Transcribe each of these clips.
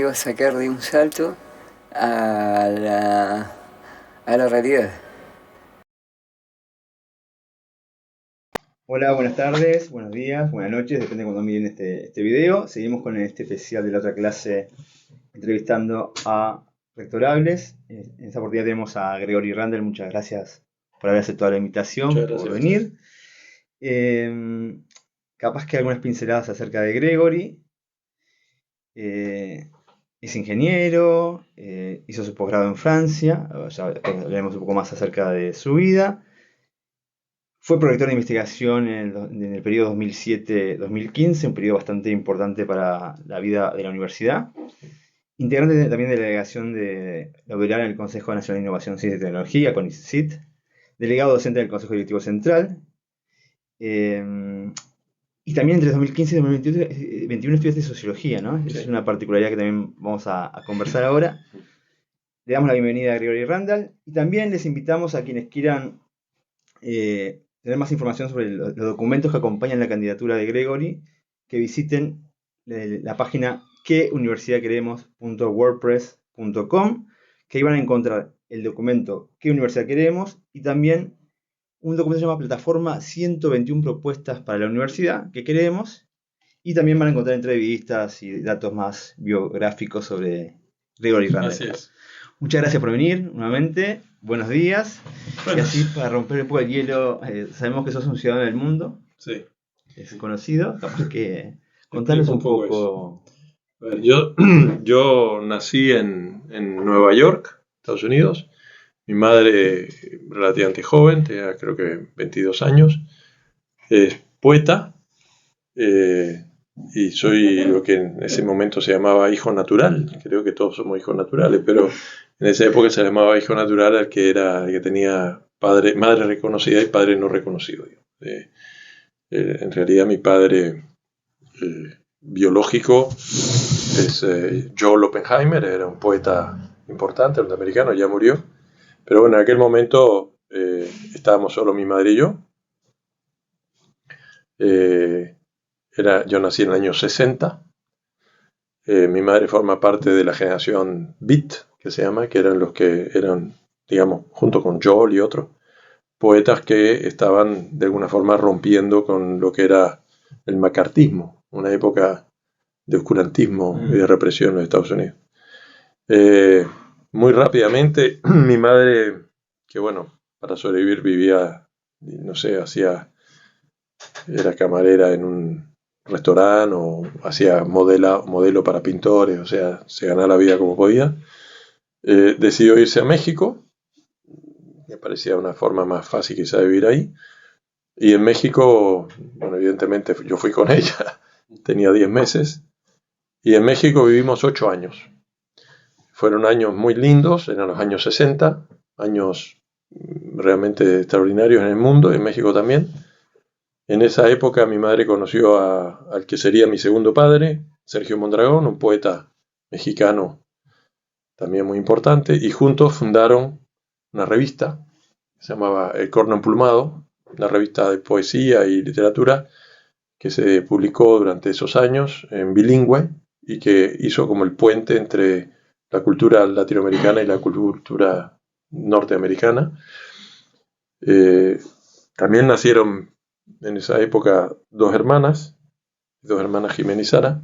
iba a sacar de un salto a la realidad. Hola, buenas tardes, buenos días, buenas noches, depende de cuando miren este video. Seguimos con este especial de la otra clase entrevistando a rectorables. En esta oportunidad tenemos a Gregory Randall, muchas gracias por haber aceptado la invitación, por venir. Capaz que algunas pinceladas acerca de Gregory. Es ingeniero, hizo su posgrado en Francia, ya hablaremos un poco más acerca de su vida. Fue prorector de investigación en el periodo 2007-2015, un periodo bastante importante para la vida de la universidad. Integrante también de la delegación de laboral en el Consejo Nacional de Innovación, Ciencia y Tecnología, CONICIT. Delegado docente del Consejo Directivo Central. Y también entre 2015 y 2021 estudiaste Sociología, ¿no? Sí. Es una particularidad que también vamos a conversar ahora. Le damos la bienvenida a Gregory Randall. Y también les invitamos a quienes quieran tener más información sobre los documentos que acompañan la candidatura de Gregory, que visiten la página queuniversidadqueremos.wordpress.com, que ahí van a encontrar el documento ¿Qué universidad queremos? Y también un documento que se llama Plataforma 121 propuestas para la universidad que queremos, y también van a encontrar entrevistas y datos más biográficos sobre Gregory Randall. Así es. Muchas gracias por venir nuevamente. Buenos días. Bueno. Y así, para romper un poco el hielo, sabemos que sos un ciudadano del mundo. Sí. Es conocido. Capaz que contanos un poco. A ver, yo nací en Nueva York, Estados Unidos. Mi madre, relativamente joven, tenía creo que 22 años, es poeta. Y soy lo que en ese momento se llamaba hijo natural. Creo que todos somos hijos naturales, pero en esa época se llamaba hijo natural al que tenía madre reconocida y padre no reconocido. En realidad mi padre biológico es Joel Oppenheimer, era un poeta importante, norteamericano, ya murió. Pero bueno, en aquel momento estábamos solo mi madre y yo. Yo nací en el año 60. Mi madre forma parte de la generación Beat, que se llama, que eran los que eran, digamos, junto con Joel y otros, poetas que estaban de alguna forma rompiendo con lo que era el macartismo, una época de oscurantismo y de represión en los Estados Unidos. Muy rápidamente, mi madre, que bueno, para sobrevivir vivía, no sé, era camarera en un restaurante o hacía modelo para pintores, o sea, se ganaba la vida como podía. Decidió irse a México, me parecía una forma más fácil quizá de vivir ahí. Y en México, bueno, evidentemente yo fui con ella, tenía 10 meses, y en México vivimos 8 años. Fueron años muy lindos, eran los años 60, años realmente extraordinarios en el mundo, en México también. En esa época mi madre conoció al que sería mi segundo padre, Sergio Mondragón, un poeta mexicano también muy importante, y juntos fundaron una revista que se llamaba El Corno Emplumado, una revista de poesía y literatura que se publicó durante esos años en bilingüe y que hizo como el puente entre la cultura latinoamericana y la cultura norteamericana. También nacieron en esa época dos hermanas Jimena y Sara.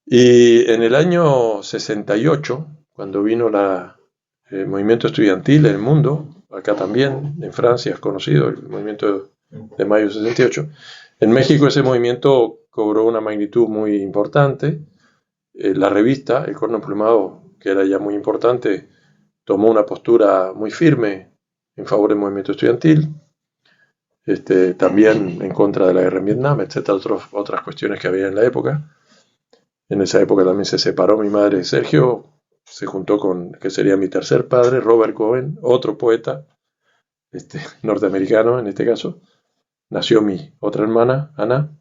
Y en el año 68, cuando vino el movimiento estudiantil en el mundo, acá también, en Francia es conocido, el movimiento de mayo 68, en México ese movimiento cobró una magnitud muy importante. La revista, El Corno Emplumado, que era ya muy importante, tomó una postura muy firme en favor del movimiento estudiantil. También en contra de la guerra en Vietnam, etcétera, otras cuestiones que había en la época. En esa época también se separó mi madre Sergio, se juntó con, que sería mi tercer padre, Robert Cohen, otro poeta norteamericano en este caso. Nació mi otra hermana, Ana.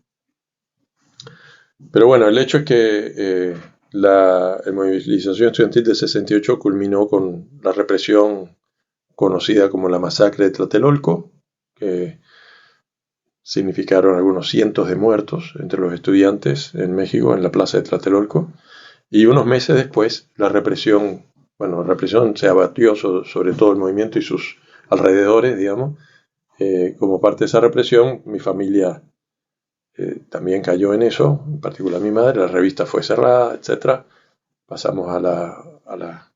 Pero bueno, el hecho es que la movilización estudiantil del 68 culminó con la represión conocida como la masacre de Tlatelolco, que significaron algunos cientos de muertos entre los estudiantes en México, en la plaza de Tlatelolco. Y unos meses después, la represión se abatió sobre todo el movimiento y sus alrededores, digamos. Como parte de esa represión, mi familia también cayó en eso, en particular mi madre, la revista fue cerrada, etc. Pasamos a la,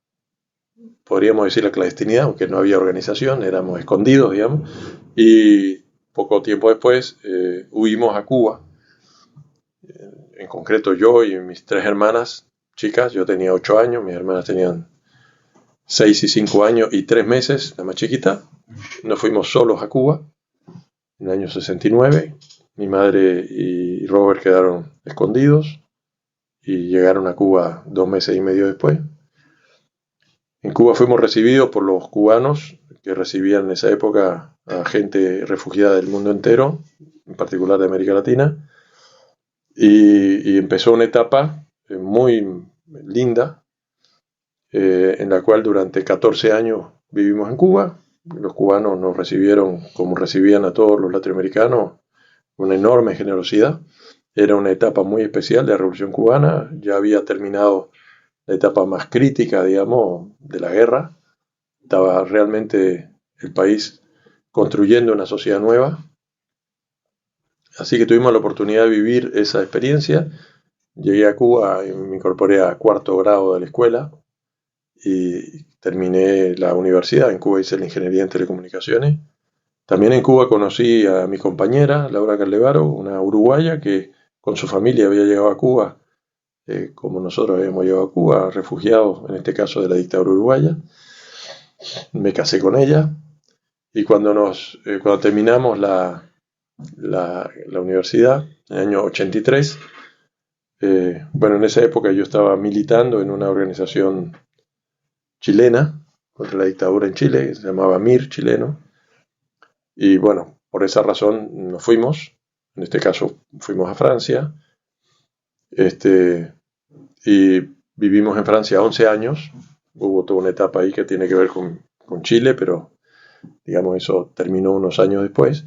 podríamos decir, la clandestinidad, aunque no había organización, éramos escondidos, digamos. Y poco tiempo después huimos a Cuba. En concreto yo y mis 3 hermanas chicas, yo tenía 8 años, mis hermanas tenían 6 y 5 años y 3 meses, la más chiquita. Nos fuimos solos a Cuba en el año 69. Mi madre y Robert quedaron escondidos y llegaron a Cuba 2 meses y medio después. En Cuba fuimos recibidos por los cubanos que recibían en esa época a gente refugiada del mundo entero, en particular de América Latina, y empezó una etapa muy linda, en la cual durante 14 años vivimos en Cuba. Los cubanos nos recibieron como recibían a todos los latinoamericanos, con una enorme generosidad. Era una etapa muy especial de la Revolución Cubana, ya había terminado la etapa más crítica, digamos, de la guerra. Estaba realmente el país construyendo una sociedad nueva. Así que tuvimos la oportunidad de vivir esa experiencia. Llegué a Cuba y me incorporé a 4º grado de la escuela y terminé la universidad. En Cuba hice la ingeniería en telecomunicaciones. También en Cuba conocí a mi compañera, Laura Carlevaro, una uruguaya que con su familia había llegado a Cuba, como nosotros habíamos llegado a Cuba, refugiados, en este caso de la dictadura uruguaya. Me casé con ella y cuando terminamos la universidad, en el año 83, en esa época yo estaba militando en una organización chilena contra la dictadura en Chile, que se llamaba MIR chileno, y bueno, por esa razón nos fuimos, en este caso fuimos a Francia, y vivimos en Francia 11 años, hubo toda una etapa ahí que tiene que ver con Chile, pero digamos eso terminó unos años después,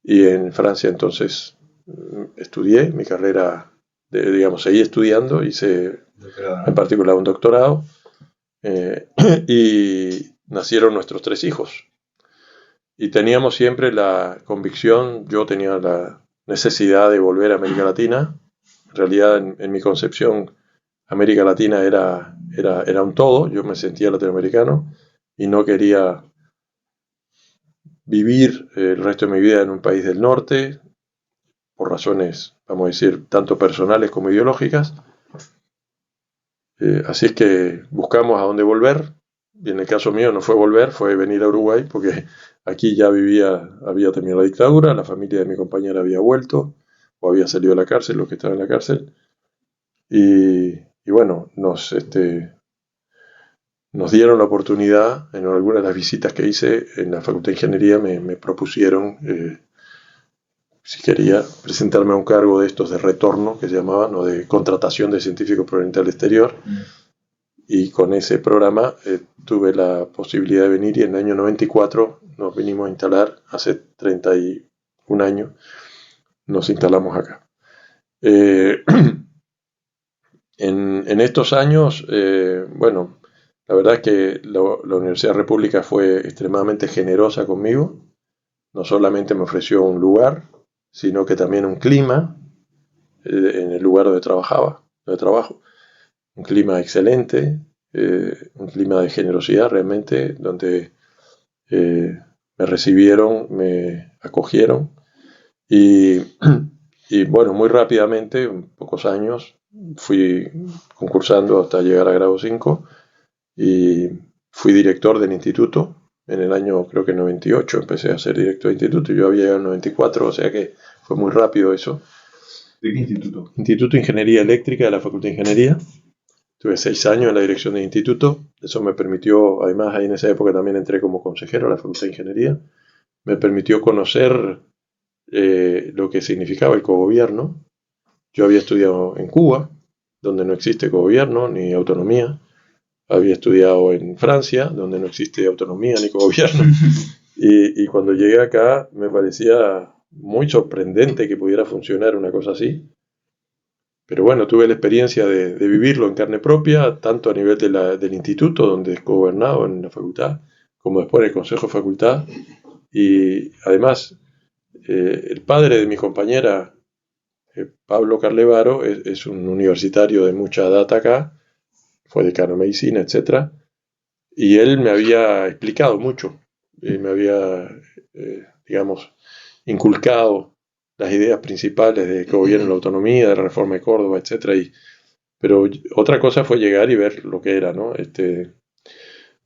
y en Francia entonces estudié mi carrera, seguí estudiando, hice en particular un doctorado, y nacieron nuestros 3 hijos. Y teníamos siempre la convicción, yo tenía la necesidad de volver a América Latina. En realidad, en mi concepción, América Latina era un todo, yo me sentía latinoamericano y no quería vivir el resto de mi vida en un país del norte, por razones, vamos a decir, tanto personales como ideológicas. Así es que buscamos a dónde volver, y en el caso mío no fue volver, fue venir a Uruguay, porque aquí ya había terminado la dictadura, la familia de mi compañera había vuelto, o había salido de la cárcel, los que estaban en la cárcel, y bueno, nos dieron la oportunidad, en algunas de las visitas que hice en la Facultad de Ingeniería, me propusieron, si quería presentarme a un cargo de estos de retorno, que se llamaban, o de contratación de científicos provenientes del exterior. Y con ese programa tuve la posibilidad de venir, y en el año 94 nos vinimos a instalar, hace 31 años nos instalamos acá. En estos años, la verdad es que la Universidad República fue extremadamente generosa conmigo. No solamente me ofreció un lugar, sino que también un clima en el lugar donde trabajo. Un clima excelente, un clima de generosidad realmente, donde me recibieron, me acogieron, y bueno, muy rápidamente, en pocos años, fui concursando hasta llegar a grado 5 y fui director del instituto. En el año, creo que 98, empecé a ser director de instituto, y yo había llegado en 94, o sea que fue muy rápido eso. ¿De qué instituto? Instituto de Ingeniería Eléctrica de la Facultad de Ingeniería. Tuve 6 años en la dirección del instituto. Eso me permitió, además, ahí en esa época también entré como consejero a la Facultad de Ingeniería. Me permitió conocer lo que significaba el cogobierno. Yo había estudiado en Cuba, donde no existe cogobierno ni autonomía. Había estudiado en Francia, donde no existe autonomía ni cogobierno. Y cuando llegué acá me parecía muy sorprendente que pudiera funcionar una cosa así. pero bueno, tuve la experiencia de vivirlo en carne propia, tanto a nivel del instituto, donde he gobernado en la facultad, como después en el consejo de facultad. Y además, el padre de mi compañera, Pablo Carlevaro, es un universitario de mucha data acá, fue decano de medicina, etc. Y él me había explicado mucho, y me había, digamos, inculcado las ideas principales de que gobierno la autonomía, de la reforma de Córdoba, etc. Pero otra cosa fue llegar y ver lo que era, ¿no?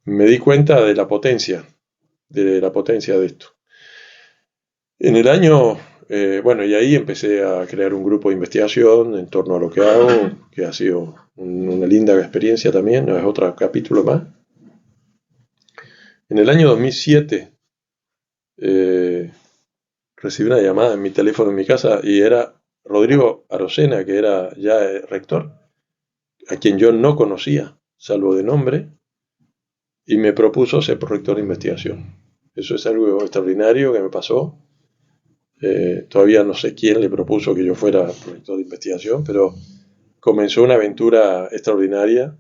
Me di cuenta de la potencia de esto. En el año, bueno, y ahí empecé a crear un grupo de investigación en torno a lo que hago, que ha sido una linda experiencia también, ¿no? Es otro capítulo más. En el año 2007 recibí una llamada en mi teléfono en mi casa y era Rodrigo Arocena, que era ya rector, a quien yo no conocía, salvo de nombre, y me propuso ser prorector de investigación. Eso es algo extraordinario que me pasó. Todavía no sé quién le propuso que yo fuera prorector de investigación, pero comenzó una aventura extraordinaria,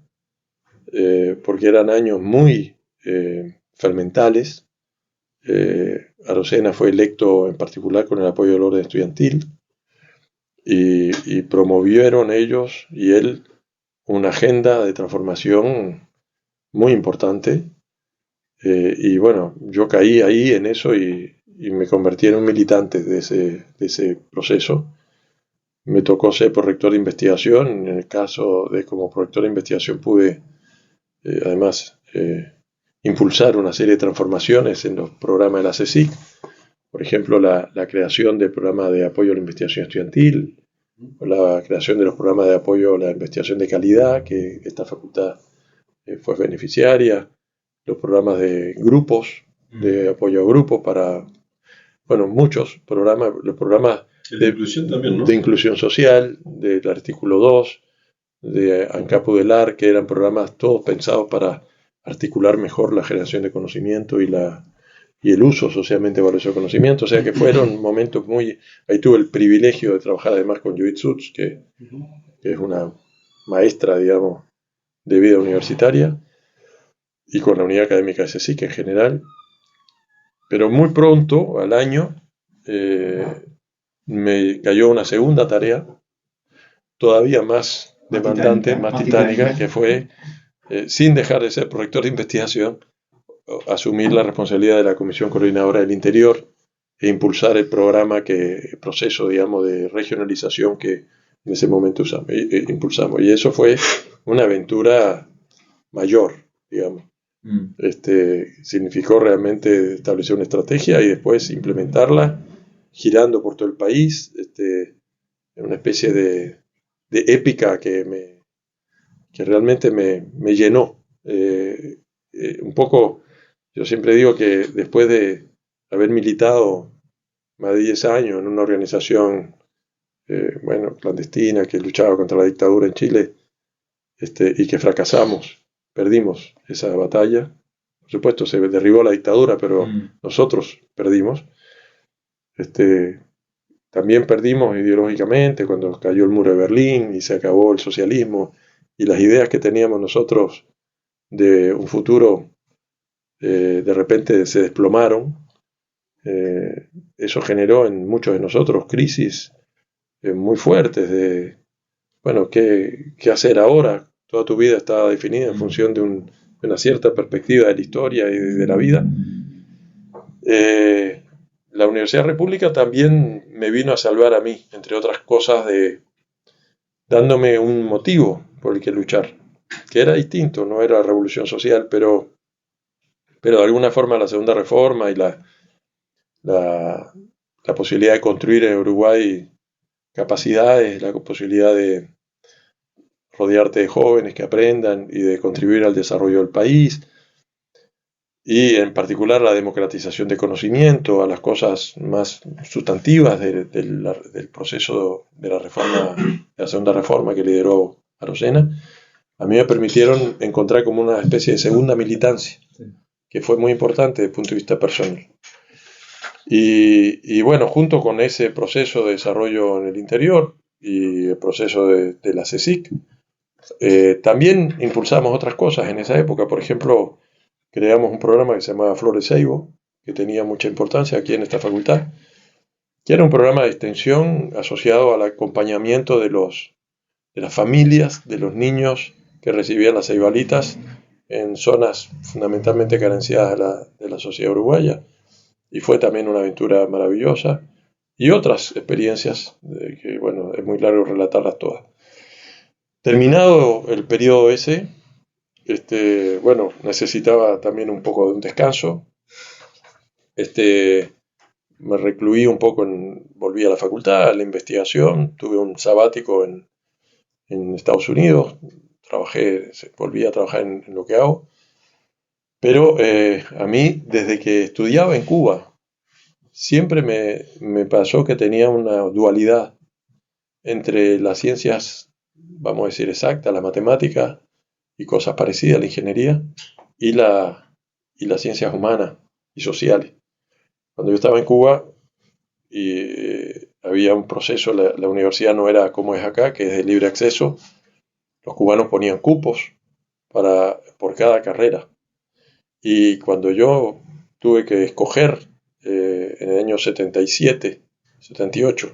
porque eran años muy fermentales. Arocena fue electo en particular con el apoyo del orden estudiantil y promovieron ellos y él una agenda de transformación muy importante. Y bueno, yo caí ahí en eso y me convertí en un militante de ese proceso. Me tocó ser prorector de investigación. En el caso de como prorector de investigación pude además impulsar una serie de transformaciones en los programas de la CSIC. Por ejemplo, la creación del programa de apoyo a la investigación estudiantil, o la creación de los programas de apoyo a la investigación de calidad, que esta facultad fue beneficiaria, los programas de grupos, de apoyo a grupos para, bueno, muchos programas, los programas de inclusión también, ¿no? De inclusión social, del artículo 2, de ANCAP UDELAR, que eran programas todos pensados para articular mejor la generación de conocimiento y el uso socialmente valioso de conocimiento. O sea que fueron momentos muy... Ahí tuve el privilegio de trabajar además con Judith Sutz, que es una maestra, digamos, de vida universitaria, y con la unidad académica de CSIC en general. Pero muy pronto, al año, me cayó una segunda tarea, todavía más demandante, más titánica, que fue, sin dejar de ser prorector de investigación, asumir la responsabilidad de la Comisión Coordinadora del Interior e impulsar el proceso, digamos, de regionalización que en ese momento impulsamos. Y eso fue una aventura mayor, digamos. Significó realmente establecer una estrategia y después implementarla, girando por todo el país, una especie de épica que realmente me llenó. Un poco, yo siempre digo que después de haber militado más de 10 años en una organización clandestina que luchaba contra la dictadura en Chile, y que fracasamos, perdimos esa batalla. Por supuesto, se derribó la dictadura, pero nosotros perdimos. También perdimos ideológicamente cuando cayó el muro de Berlín y se acabó el socialismo, y las ideas que teníamos nosotros de un futuro de repente se desplomaron. Eso generó en muchos de nosotros crisis muy fuertes de, bueno, ¿qué hacer ahora? Toda tu vida estaba definida en función de una cierta perspectiva de la historia y de la vida. La Universidad República también me vino a salvar a mí, entre otras cosas, dándome un motivo por el que luchar, que era distinto, no era la revolución social, pero de alguna forma la segunda reforma y la posibilidad de construir en Uruguay capacidades, la posibilidad de rodearte de jóvenes que aprendan y de contribuir al desarrollo del país, y en particular la democratización de conocimiento, a las cosas más sustantivas del proceso de la reforma, de la segunda reforma que lideró Arocena, a mí me permitieron encontrar como una especie de segunda militancia, que fue muy importante desde el punto de vista personal. Y bueno, junto con ese proceso de desarrollo en el interior, y el proceso de la CSIC. También impulsamos otras cosas en esa época. Por ejemplo, creamos un programa que se llamaba Flores Seibo, que tenía mucha importancia aquí en esta facultad, que era un programa de extensión asociado al acompañamiento de las familias, de los niños que recibían las ceibalitas en zonas fundamentalmente carenciadas de la sociedad uruguaya. Y fue también una aventura maravillosa. Y otras experiencias que, bueno, es muy largo relatarlas todas. Terminado el periodo ese, bueno, necesitaba también un poco de un descanso. Me recluí un poco, volví a la facultad, a la investigación, tuve un sabático en Estados Unidos, volví a trabajar en lo que hago. Pero a mí, desde que estudiaba en Cuba, siempre me pasó que tenía una dualidad entre las ciencias, vamos a decir, exactas, la matemática y cosas parecidas a la ingeniería, y las ciencias humanas y sociales. Cuando yo estaba en Cuba había un proceso, la universidad no era como es acá, que es de libre acceso. Los cubanos ponían cupos por cada carrera. Y cuando yo tuve que escoger en el año 77, 78,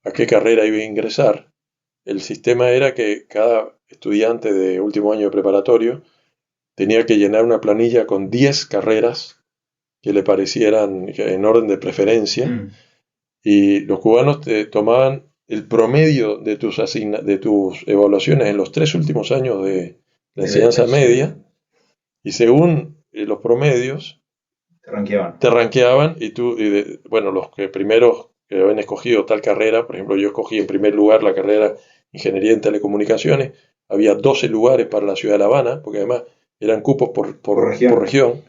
a qué carrera iba a ingresar, el sistema era que cada estudiante de último año de preparatorio tenía que llenar una planilla con 10 carreras que le parecieran en orden de preferencia, y los cubanos te tomaban el promedio de tus evaluaciones en los 3 últimos años de la enseñanza media, y según los promedios te rankeaban, y tú, bueno, los que primeros que habían escogido tal carrera, por ejemplo, yo escogí en primer lugar la carrera Ingeniería en Telecomunicaciones, había 12 lugares para la ciudad de La Habana, porque además eran cupos por región.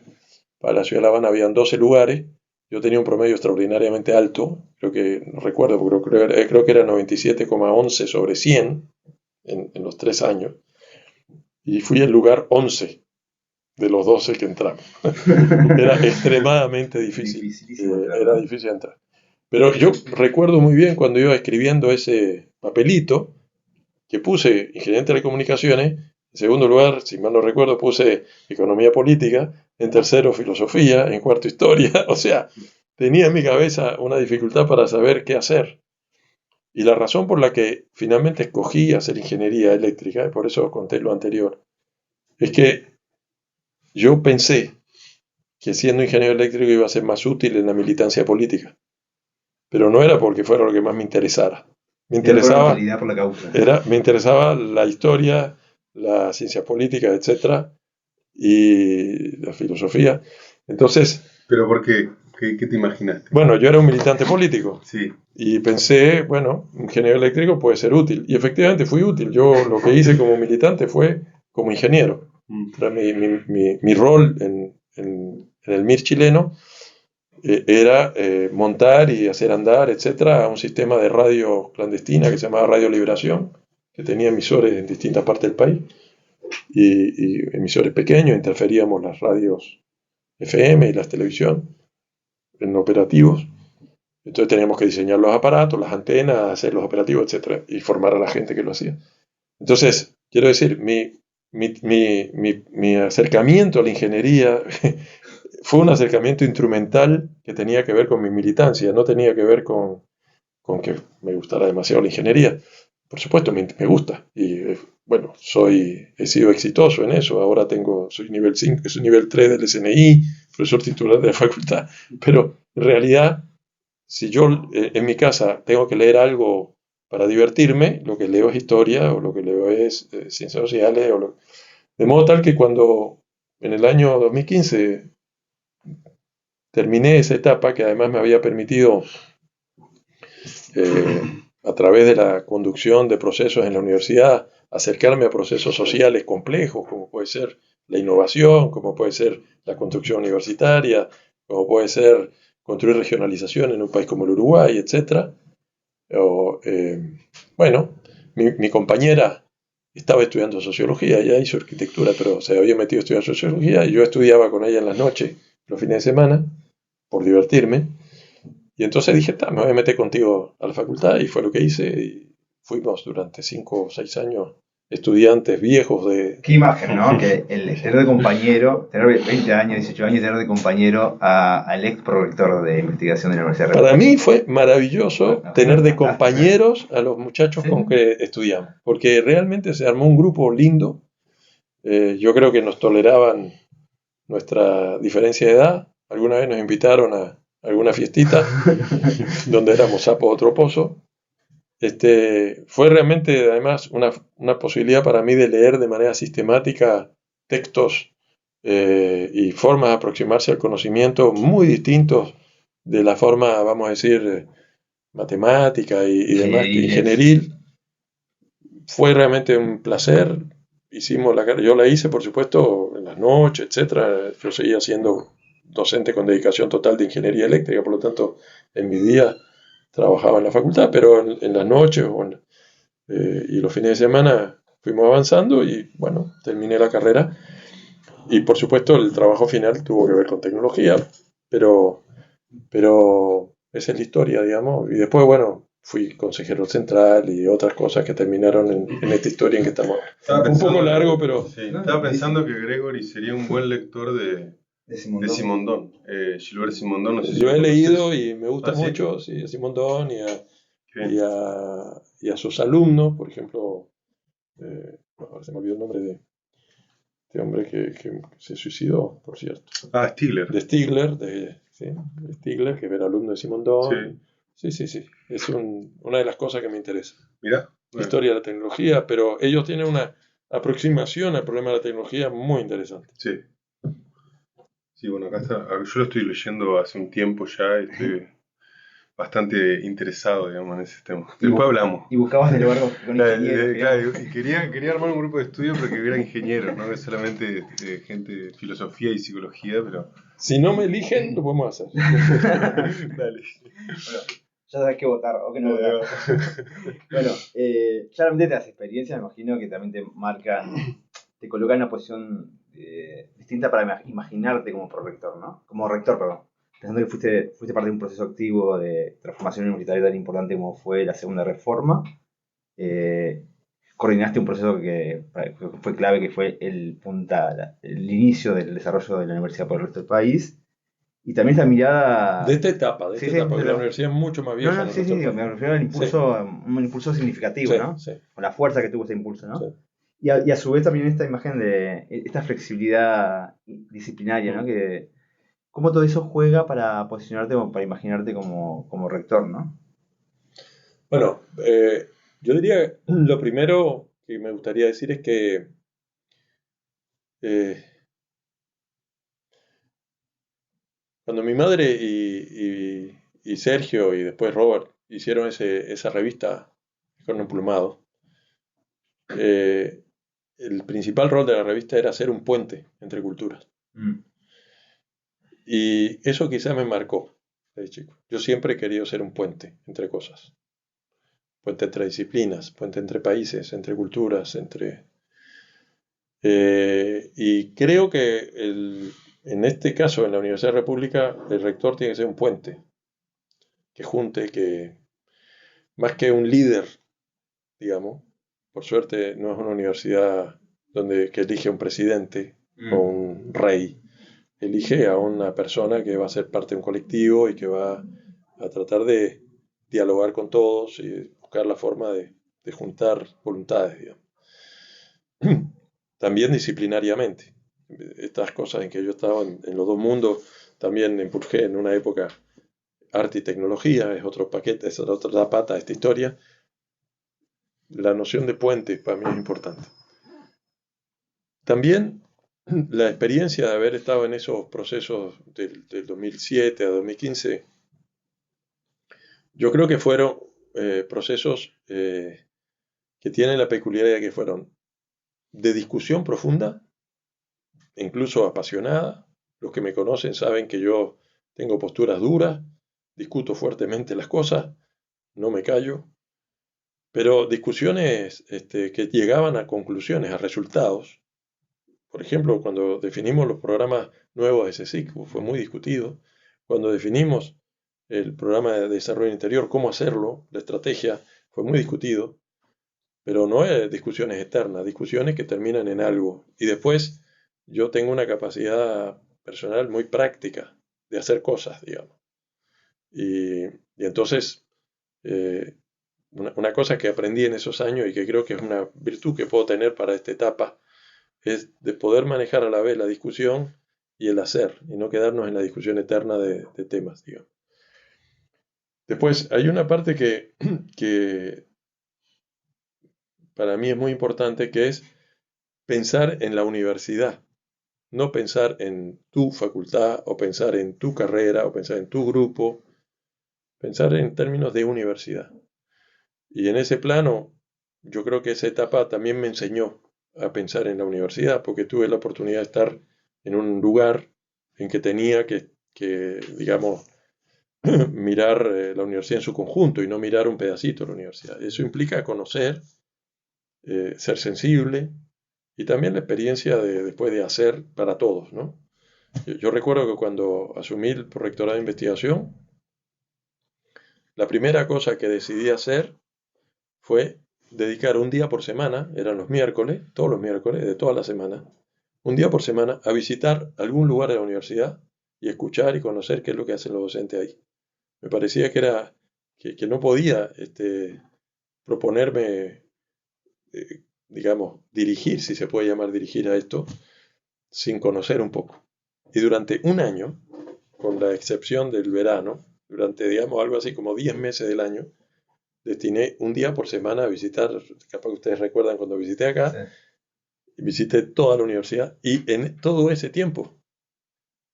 Para la ciudad de La Habana habían 12 lugares. Yo tenía un promedio extraordinariamente alto, creo que, no recuerdo, pero creo que era 97,11 sobre 100 en los 3 años. Y fui el lugar 11 de los 12 que entramos. Era extremadamente difícil. Era difícil entrar. Pero yo recuerdo muy bien cuando iba escribiendo ese papelito, que puse Ingeniería en Telecomunicaciones, en segundo lugar, si mal no recuerdo, puse Economía Política, en tercero Filosofía, en cuarto Historia. O sea, tenía en mi cabeza una dificultad para saber qué hacer. Y la razón por la que finalmente escogí hacer Ingeniería Eléctrica, y por eso conté lo anterior, es que yo pensé que siendo ingeniero eléctrico iba a ser más útil en la militancia política. Pero no era porque fuera lo que más me interesara. Me interesaba la historia, la ciencia política, etc. y la filosofía. Entonces... ¿Pero por qué? ¿Qué te imaginaste? Bueno, yo era un militante político. Sí. Y pensé, bueno, ingeniero eléctrico puede ser útil. Y efectivamente fui útil. Yo lo que hice como militante fue como ingeniero. Era mi rol en el MIR chileno era montar y hacer andar, etcétera, a un sistema de radio clandestina que se llamaba Radio Liberación, que tenía emisores en distintas partes del país, y emisores pequeños. Interferíamos las radios FM y las televisión en operativos. Entonces teníamos que diseñar los aparatos, las antenas, hacer los operativos, etcétera, y formar a la gente que lo hacía. Entonces, quiero decir, mi acercamiento a la ingeniería fue un acercamiento instrumental que tenía que ver con mi militancia, no tenía que ver con que me gustara demasiado la ingeniería. Por supuesto, me gusta, y bueno, he sido exitoso en eso. Ahora soy nivel 5, soy nivel 3 del SNI, profesor titular de la facultad, pero en realidad, si yo en mi casa tengo que leer algo para divertirme, lo que leo es historia, o lo que leo es ciencias sociales, de modo tal que cuando en el año 2015 terminé esa etapa, que además me había permitido, a través de la conducción de procesos en la universidad, acercarme a procesos sociales complejos, como puede ser la innovación, como puede ser la construcción universitaria, como puede ser construir regionalización en un país como el Uruguay, etc. Bueno, mi compañera estaba estudiando sociología, ella hizo arquitectura, pero se había metido a estudiar sociología, y yo estudiaba con ella en las noches, los fines de semana, por divertirme. Y entonces dije, me voy a meter contigo a la facultad, y fue lo que hice, y fuimos durante 5 o 6 años estudiantes viejos de... Qué imagen, ¿no? Que el tener de compañero, tener 20 años, 18 años, tener de compañero al ex prorector de investigación de la Universidad de Para República. mí fue maravilloso Bueno, tener de fantástico. compañeros a los muchachos Sí. con que estudiamos, porque realmente se armó un grupo lindo. Yo creo que nos toleraban nuestra diferencia de edad. Alguna vez nos invitaron a alguna fiestita donde éramos sapo o troposo. Fue realmente además una posibilidad para mí de leer de manera sistemática textos y formas de aproximarse al conocimiento muy distintos de la forma, vamos a decir, matemática y demás, que ingenieril. Fue realmente un placer. Yo la hice, por supuesto, en las noches, etcétera. Yo seguía siendo docente con dedicación total de ingeniería eléctrica, por lo tanto, en mi día trabajaba en la facultad, pero en las noches y los fines de semana fuimos avanzando y bueno, terminé la carrera. Y por supuesto, el trabajo final tuvo que ver con tecnología, pero esa es la historia, digamos. Y después, bueno, fui consejero central y otras cosas que terminaron en esta historia en que estamos. Un poco largo, pero... Sí, estaba pensando que Gregory sería un buen lector de Simondón. Gilbert Simondón, no sé si Lo lo he conoces. leído y me gusta ¿Sí? mucho, sí, a Simondón Qué bien. y a sus alumnos, por ejemplo, ahora se me olvidó el nombre de este hombre que se suicidó, por cierto. Stigler. De Stigler, de Stigler, que era alumno de Simondón. Sí. Es una de las cosas que me interesa. Mirá. La historia de la tecnología, pero ellos tienen una aproximación al problema de la tecnología muy interesante. Sí. Sí, bueno, acá está. Yo lo estoy leyendo hace un tiempo ya y estoy bastante interesado, digamos, en ese tema. Después hablamos. Y buscabas dialogar con ingenieros. Claro, y quería armar un grupo de estudio, pero que hubiera ingenieros, no que solamente gente de filosofía y psicología, pero... Si no me eligen, lo podemos hacer. Dale. Bueno, ya sabes qué votar o qué no votar. Bueno, claramente las experiencias me imagino que también te marcan, te colocan en una posición distinta para imaginarte como prorector, ¿no? Como rector, perdón. Pensando que fuiste parte de un proceso activo de transformación universitaria tan importante como fue la Segunda Reforma. Coordinaste un proceso que fue clave, que fue el inicio del desarrollo de la universidad por el resto del país. Y también esta mirada... De esta etapa, porque la universidad es mucho más vieja. Me refiero al impulso, un impulso significativo, sí, ¿no? Sí. Con la fuerza que tuvo ese impulso, ¿no? Sí. Y a su vez también esta imagen de esta flexibilidad disciplinaria, ¿no? Que cómo todo eso juega para posicionarte o para imaginarte como rector, ¿no? Bueno, yo diría lo primero que me gustaría decir es que cuando mi madre y Sergio y después Robert hicieron esa revista con un plumado, el principal rol de la revista era ser un puente entre culturas. Y eso quizás me marcó desde chico. Yo siempre he querido ser un puente entre cosas. Puente entre disciplinas, puente entre países, entre culturas, y creo que en este caso, en la Universidad de República, el rector tiene que ser un puente, que junte, más que un líder, digamos, por suerte no es una universidad que elige a un presidente o un rey, elige a una persona que va a ser parte de un colectivo y que va a tratar de dialogar con todos y buscar la forma de juntar voluntades, digamos. También disciplinariamente. Estas cosas en que yo estaba en los dos mundos, también empujé en una época arte y tecnología, es otro paquete, es otra pata de esta historia. La noción de puente para mí es importante. También la experiencia de haber estado en esos procesos del 2007 a 2015, yo creo que fueron procesos que tienen la peculiaridad que fueron de discusión profunda, incluso apasionada. Los que me conocen saben que yo tengo posturas duras, discuto fuertemente las cosas, no me callo, pero discusiones que llegaban a conclusiones, a resultados. Por ejemplo, cuando definimos los programas nuevos de CSIC, fue muy discutido. Cuando definimos el programa de desarrollo interior, cómo hacerlo, la estrategia, fue muy discutido. pero no es discusiones externas, discusiones que terminan en algo. Y después yo tengo una capacidad personal muy práctica de hacer cosas, digamos. Y entonces, eh, una cosa que aprendí en esos años y que creo que es una virtud que puedo tener para esta etapa, es de poder manejar a la vez la discusión y el hacer, y no quedarnos en la discusión eterna de temas, digamos. Después, hay una parte que para mí es muy importante, que es pensar en la universidad, no pensar en tu facultad o pensar en tu carrera o pensar en tu grupo, pensar en términos de universidad. Y en ese plano, yo creo que esa etapa también me enseñó a pensar en la universidad, porque tuve la oportunidad de estar en un lugar en que tenía que digamos, mirar la universidad en su conjunto y no mirar un pedacito de la universidad. Eso implica conocer, ser sensible y también la experiencia después de hacer para todos, ¿no? Yo recuerdo que cuando asumí el rectorado de investigación, la primera cosa que decidí hacer fue dedicar un día por semana, eran los miércoles, todos los miércoles de toda la semana, un día por semana a visitar algún lugar de la universidad y escuchar y conocer qué es lo que hacen los docentes ahí. Me parecía que no podía proponerme, digamos, dirigir, si se puede llamar dirigir a esto, sin conocer un poco. Y durante un año, con la excepción del verano, durante, digamos, algo así como 10 meses del año, destiné un día por semana a visitar, capaz que ustedes recuerdan cuando visité acá, sí. Visité toda la universidad y en todo ese tiempo,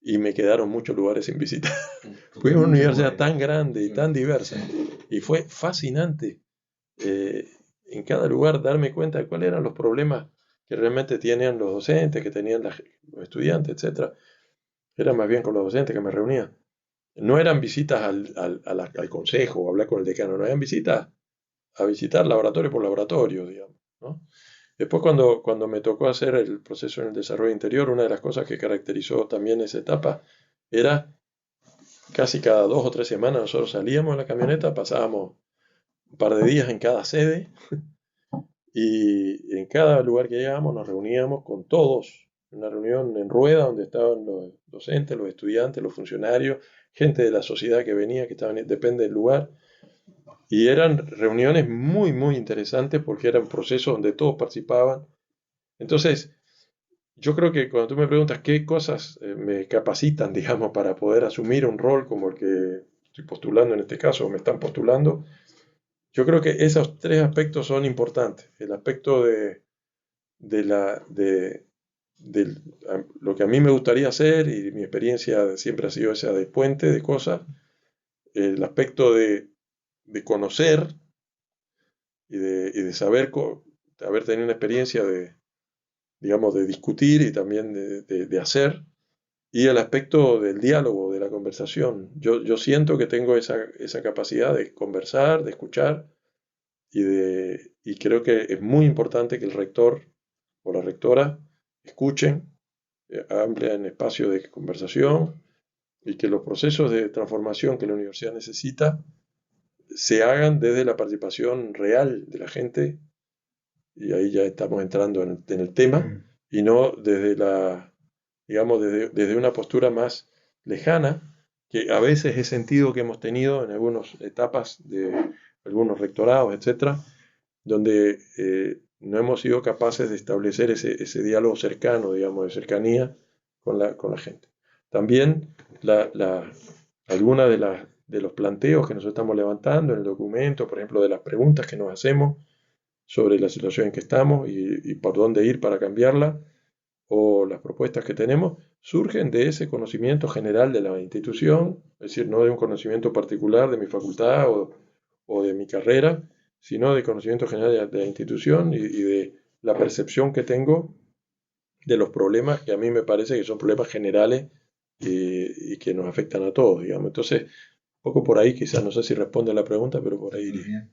y me quedaron muchos lugares sin visitar. Fue una universidad tan grande y tan diversa, y fue fascinante en cada lugar darme cuenta de cuáles eran los problemas que realmente tenían los docentes, que tenían los estudiantes, etc. Era más bien con los docentes que me reunía. No eran visitas al consejo o hablar con el decano, no eran visitas a visitar laboratorio por laboratorio, digamos, ¿no? Después, cuando me tocó hacer el proceso en el desarrollo interior, una de las cosas que caracterizó también esa etapa era casi cada 2 o 3 semanas nosotros salíamos en la camioneta, pasábamos un par de días en cada sede y en cada lugar que llegábamos nos reuníamos con todos, una reunión en rueda donde estaban los docentes, los estudiantes, los funcionarios, gente de la sociedad que venía, que estaban, depende del lugar. Y eran reuniones muy, muy interesantes porque eran procesos donde todos participaban. Entonces, yo creo que cuando tú me preguntas qué cosas me capacitan, digamos, para poder asumir un rol como el que estoy postulando en este caso, o me están postulando, yo creo que esos 3 aspectos son importantes. El aspecto de lo que a mí me gustaría hacer, y mi experiencia siempre ha sido esa de puente de cosas. El aspecto de conocer y de saber, haber tenido una experiencia digamos, de discutir y también de hacer, y el aspecto del diálogo, de la conversación. Yo siento que tengo esa capacidad de conversar, de escuchar, y creo que es muy importante que el rector o la rectora escuchen, amplien espacio de conversación, y que los procesos de transformación que la universidad necesita se hagan desde la participación real de la gente, y ahí ya estamos entrando en el tema, y no desde digamos, desde una postura más lejana, que a veces he sentido que hemos tenido en algunas etapas de algunos rectorados, etcétera, donde no hemos sido capaces de establecer ese diálogo cercano, digamos, de cercanía con la gente. También algunas de los planteos que nosotros estamos levantando en el documento, por ejemplo, de las preguntas que nos hacemos sobre la situación en que estamos y por dónde ir para cambiarla, o las propuestas que tenemos, surgen de ese conocimiento general de la institución, es decir, no de un conocimiento particular de mi facultad o de mi carrera, sino de conocimiento general de la institución y de la percepción que tengo de los problemas que a mí me parece que son problemas generales y que nos afectan a todos, digamos. Entonces, un poco por ahí, quizás, no sé si responde a la pregunta, pero por ahí iría.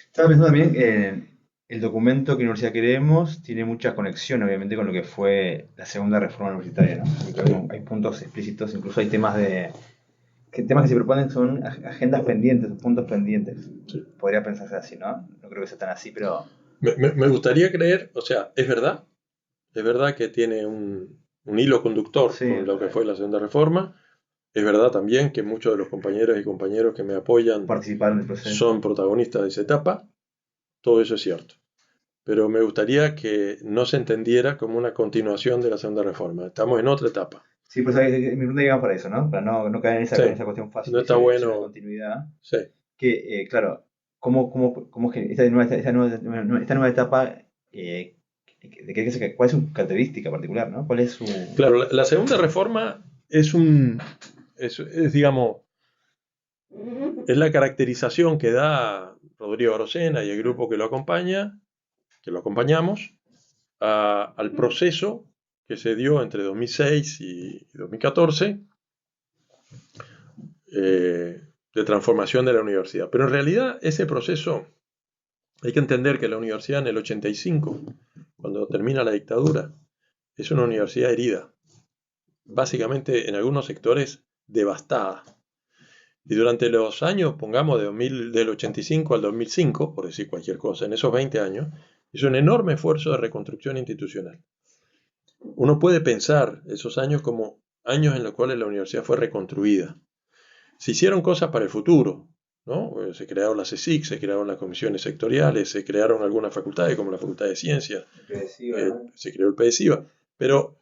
Estaba pensando también, el documento que Universidad Queremos tiene mucha conexión, obviamente, con lo que fue la segunda reforma universitaria, ¿no? Hay puntos explícitos, incluso hay temas que se proponen son agendas pendientes, puntos pendientes. Sí. Podría pensarse así, ¿no? no creo que sea tan así, pero... Me gustaría creer, o sea, es verdad que tiene un hilo conductor Sí, con lo que fue la segunda reforma. Es verdad también que muchos de los compañeros y compañeros que me apoyan participaron del proceso. son protagonistas de esa etapa. Todo eso es cierto. Pero me gustaría que no se entendiera como una continuación de la segunda reforma. Estamos en otra etapa. Sí, pues mi pregunta iba para eso, ¿no? Para no caer en Sí, esa cuestión fácil no de está si es una bueno. continuidad. Sí. Que, claro, ¿cómo que esta nueva etapa, cuál es su característica particular, ¿no? ¿Cuál es su...? Claro, la segunda reforma es, digamos, es la caracterización que da Rodrigo Arocena y el grupo que lo acompaña, que lo acompañamos, al proceso que se dio entre 2006 y 2014 de transformación de la universidad. Pero en realidad ese proceso, hay que entender que la universidad en el 85, cuando termina la dictadura, es una universidad herida, básicamente en algunos sectores devastada. Y durante los años, pongamos del 85 al 2005, por decir cualquier cosa, en esos 20 años, hizo un enorme esfuerzo de reconstrucción institucional. Uno puede pensar esos años como años en los cuales la universidad fue reconstruida. Se hicieron cosas para el futuro, ¿no? Se crearon las CSIC, se crearon las comisiones sectoriales, se crearon algunas facultades como la Facultad de Ciencias, se creó el PDCIVA, pero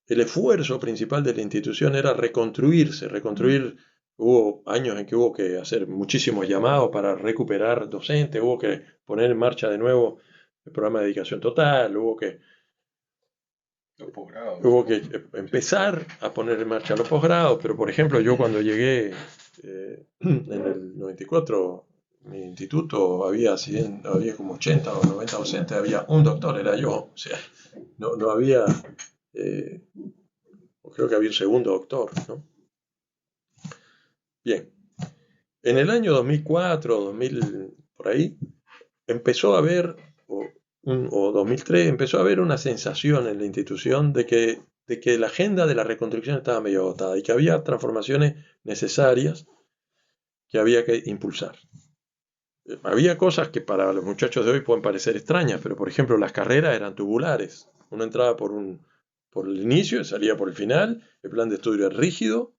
el esfuerzo principal de la institución era reconstruirse, reconstruir. Hubo años en que hubo que hacer muchísimos llamados para recuperar docentes, hubo que poner en marcha de nuevo el programa de dedicación total, hubo que empezar a poner en marcha los posgrados, pero por ejemplo yo cuando llegué en el 94, mi instituto había como 80 o 90 docentes, había un doctor, era yo, o sea, no había, creo que había un segundo doctor, ¿no? Bien, en el año 2004, 2000, por ahí, empezó a haber, o 2003, empezó a haber una sensación en la institución de que la agenda de la reconstrucción estaba medio agotada y que había transformaciones necesarias que había que impulsar. Había cosas que para los muchachos de hoy pueden parecer extrañas, pero por ejemplo las carreras eran tubulares. Uno entraba por el inicio y salía por el final, el plan de estudio era rígido,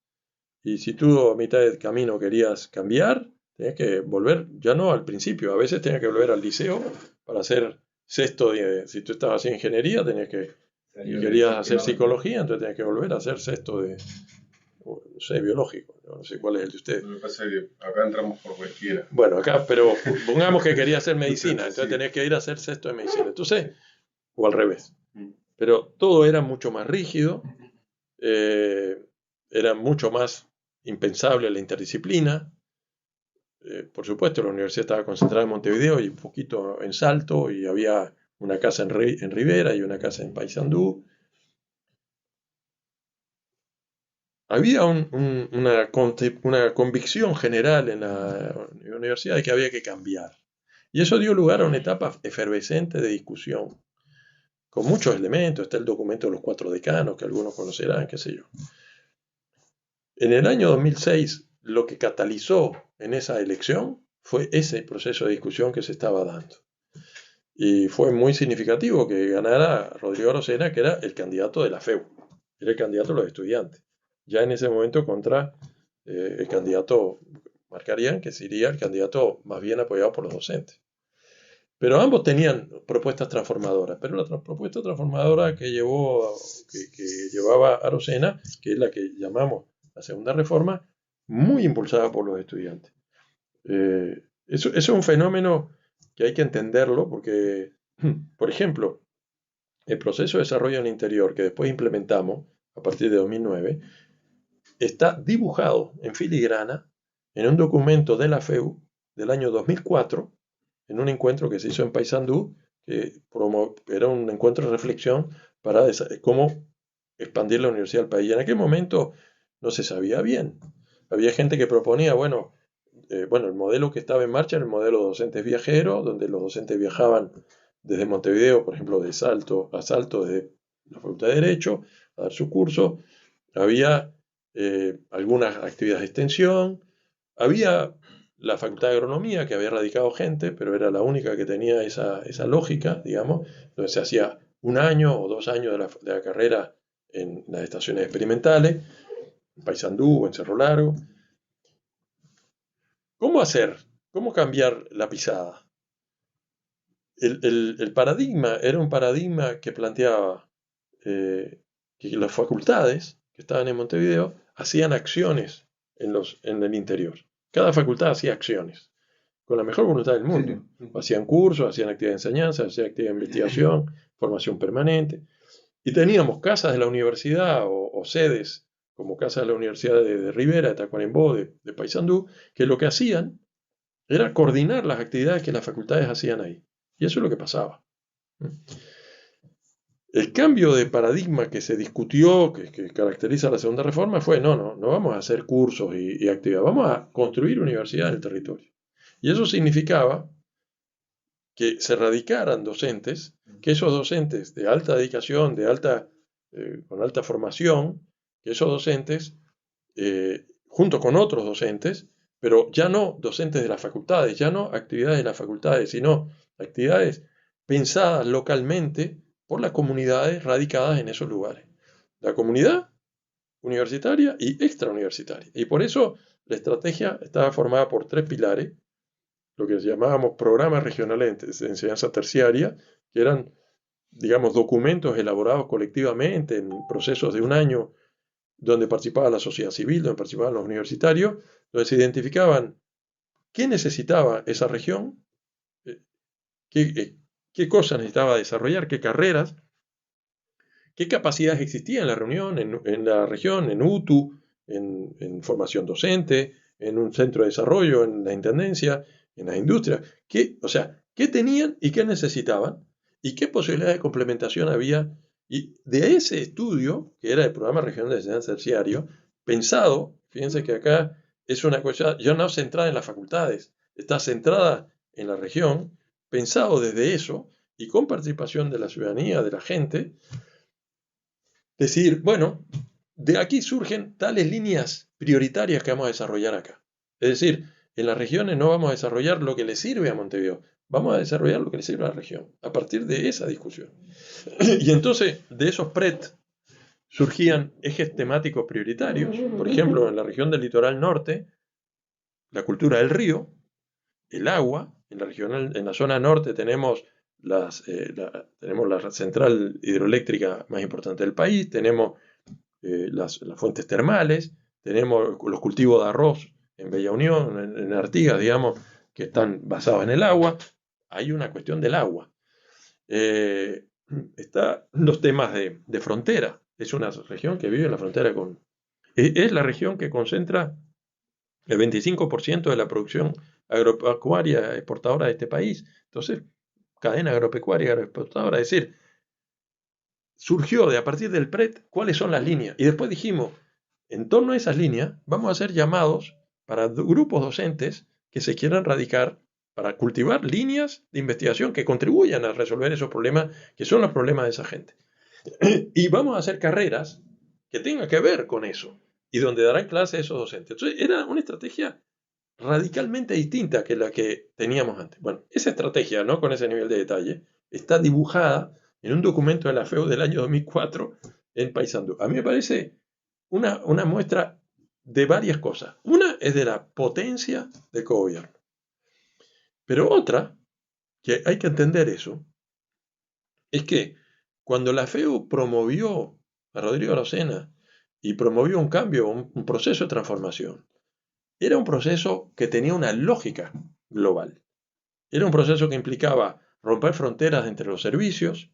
y si tú a mitad del camino querías cambiar, tenías que volver, ya no al principio, a veces tenías que volver al liceo para hacer sexto, si tú estabas haciendo ingeniería, y querías hacer psicología, entonces tenías que volver a hacer sexto no sé, biológico, no sé cuál es el de ustedes. Lo que pasa es que acá entramos por cualquiera. Bueno, acá, pero pongamos que quería hacer medicina, entonces tenías que ir a hacer sexto de medicina, entonces, o al revés. Pero todo era mucho más rígido, era mucho más impensable la interdisciplina. Por supuesto, la universidad estaba concentrada en Montevideo y un poquito en Salto, y había una casa en Rivera y una casa en Paysandú. Había una convicción general en la universidad de que había que cambiar. Y eso dio lugar a una etapa efervescente de discusión, con muchos elementos. Está el documento de los 4 decanos, que algunos conocerán, qué sé yo. En el año 2006, lo que catalizó en esa elección fue ese proceso de discusión que se estaba dando. Y fue muy significativo que ganara Rodrigo Arocena, que era el candidato de la FEU, era el candidato de los estudiantes. Ya en ese momento contra el candidato Marcarián, que sería el candidato más bien apoyado por los docentes. Pero ambos tenían propuestas transformadoras, pero la propuesta transformadora que llevaba Arocena, que es la que llamamos la segunda reforma, muy impulsada por los estudiantes. Eso es un fenómeno que hay que entenderlo porque, por ejemplo, el proceso de desarrollo en el interior que después implementamos a partir de 2009 está dibujado en filigrana en un documento de la FEU del año 2004, en un encuentro que se hizo en Paysandú, que era un encuentro de reflexión para cómo expandir la universidad al país. Y en aquel momento no se sabía bien. Había gente que proponía, el modelo que estaba en marcha era el modelo de docentes viajeros, donde los docentes viajaban desde Montevideo, por ejemplo, de Salto a Salto, desde la Facultad de Derecho, a dar su curso. Había algunas actividades de extensión. Había la Facultad de Agronomía, que había radicado gente, pero era la única que tenía esa lógica, digamos, donde se hacía 1 año o 2 años de la carrera en las estaciones experimentales, en Paysandú o en Cerro Largo. ¿Cómo hacer? ¿Cómo cambiar la pisada? El paradigma era un paradigma que planteaba que las facultades que estaban en Montevideo hacían acciones en el interior. Cada facultad hacía acciones, con la mejor voluntad del mundo. Sí. Hacían cursos, hacían actividad de enseñanza, hacían actividad de investigación, formación permanente. Y teníamos casas de la universidad o sedes, como Casa de la Universidad de Rivera, de Tacuarembó, de Paysandú, que lo que hacían era coordinar las actividades que las facultades hacían ahí. Y eso es lo que pasaba. El cambio de paradigma que se discutió, que caracteriza la segunda reforma, fue no vamos a hacer cursos y actividades, vamos a construir universidades en el territorio. Y eso significaba que se radicaran docentes, que esos docentes de alta dedicación, con alta formación, que esos docentes, junto con otros docentes, pero ya no docentes de las facultades, ya no actividades de las facultades, sino actividades pensadas localmente por las comunidades radicadas en esos lugares. La comunidad universitaria y extrauniversitaria. Y por eso la estrategia estaba formada por 3 pilares, lo que llamábamos programas regionales de enseñanza terciaria, que eran, digamos, documentos elaborados colectivamente en procesos de 1 año, donde participaba la sociedad civil, donde participaban los universitarios, donde se identificaban qué necesitaba esa región, qué cosas necesitaba desarrollar, qué carreras, qué capacidades existían en la región, en UTU, en formación docente, en un centro de desarrollo, en la intendencia, en las industrias. ¿Qué tenían y qué necesitaban? ¿Y qué posibilidades de complementación había? Y de ese estudio, que era el Programa Regional de Enseñanza Terciario, pensado, fíjense que acá es una cosa ya no centrada en las facultades, está centrada en la región, pensado desde eso y con participación de la ciudadanía, de la gente, decir, bueno, de aquí surgen tales líneas prioritarias que vamos a desarrollar acá. Es decir, en las regiones no vamos a desarrollar lo que le sirve a Montevideo, vamos a desarrollar lo que le sirve a la región, a partir de esa discusión. Y entonces, de esos PRET surgían ejes temáticos prioritarios. Por ejemplo, en la región del litoral norte, la cultura del río, el agua. En la zona norte tenemos la central hidroeléctrica más importante del país, tenemos las fuentes termales, tenemos los cultivos de arroz en Bella Unión, en Artigas, digamos, que están basados en el agua. Hay una cuestión del agua. Están los temas de frontera. Es una región que vive en la frontera con... Es la región que concentra el 25% de la producción agropecuaria exportadora de este país. Entonces, cadena agropecuaria agroexportadora, es decir, surgió a partir del PRET cuáles son las líneas. Y después dijimos, en torno a esas líneas, vamos a hacer llamados para grupos docentes que se quieran radicar para cultivar líneas de investigación que contribuyan a resolver esos problemas que son los problemas de esa gente. Y vamos a hacer carreras que tengan que ver con eso y donde darán clases esos docentes. Entonces, era una estrategia radicalmente distinta que la que teníamos antes. Bueno, esa estrategia, no con ese nivel de detalle, está dibujada en un documento de la FEU del año 2004 en Paysandú. A mí me parece una muestra de varias cosas. Una es de la potencia del cogobierno. Pero otra, que hay que entender eso, es que cuando la FEU promovió a Rodrigo Arocena y promovió un cambio, un proceso de transformación, era un proceso que tenía una lógica global. Era un proceso que implicaba romper fronteras entre los servicios,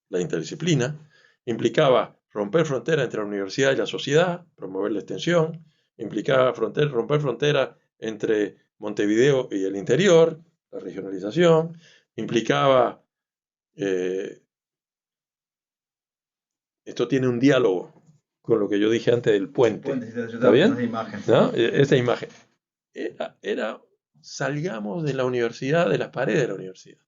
la interdisciplina, implicaba romper fronteras entre la universidad y la sociedad, promover la extensión, implicaba romper fronteras entre Montevideo y el interior, la regionalización, implicaba... esto tiene un diálogo con lo que yo dije antes del puente. ¿Está bien? ¿No? Esa imagen. Era salgamos de la universidad, de las paredes de la universidad.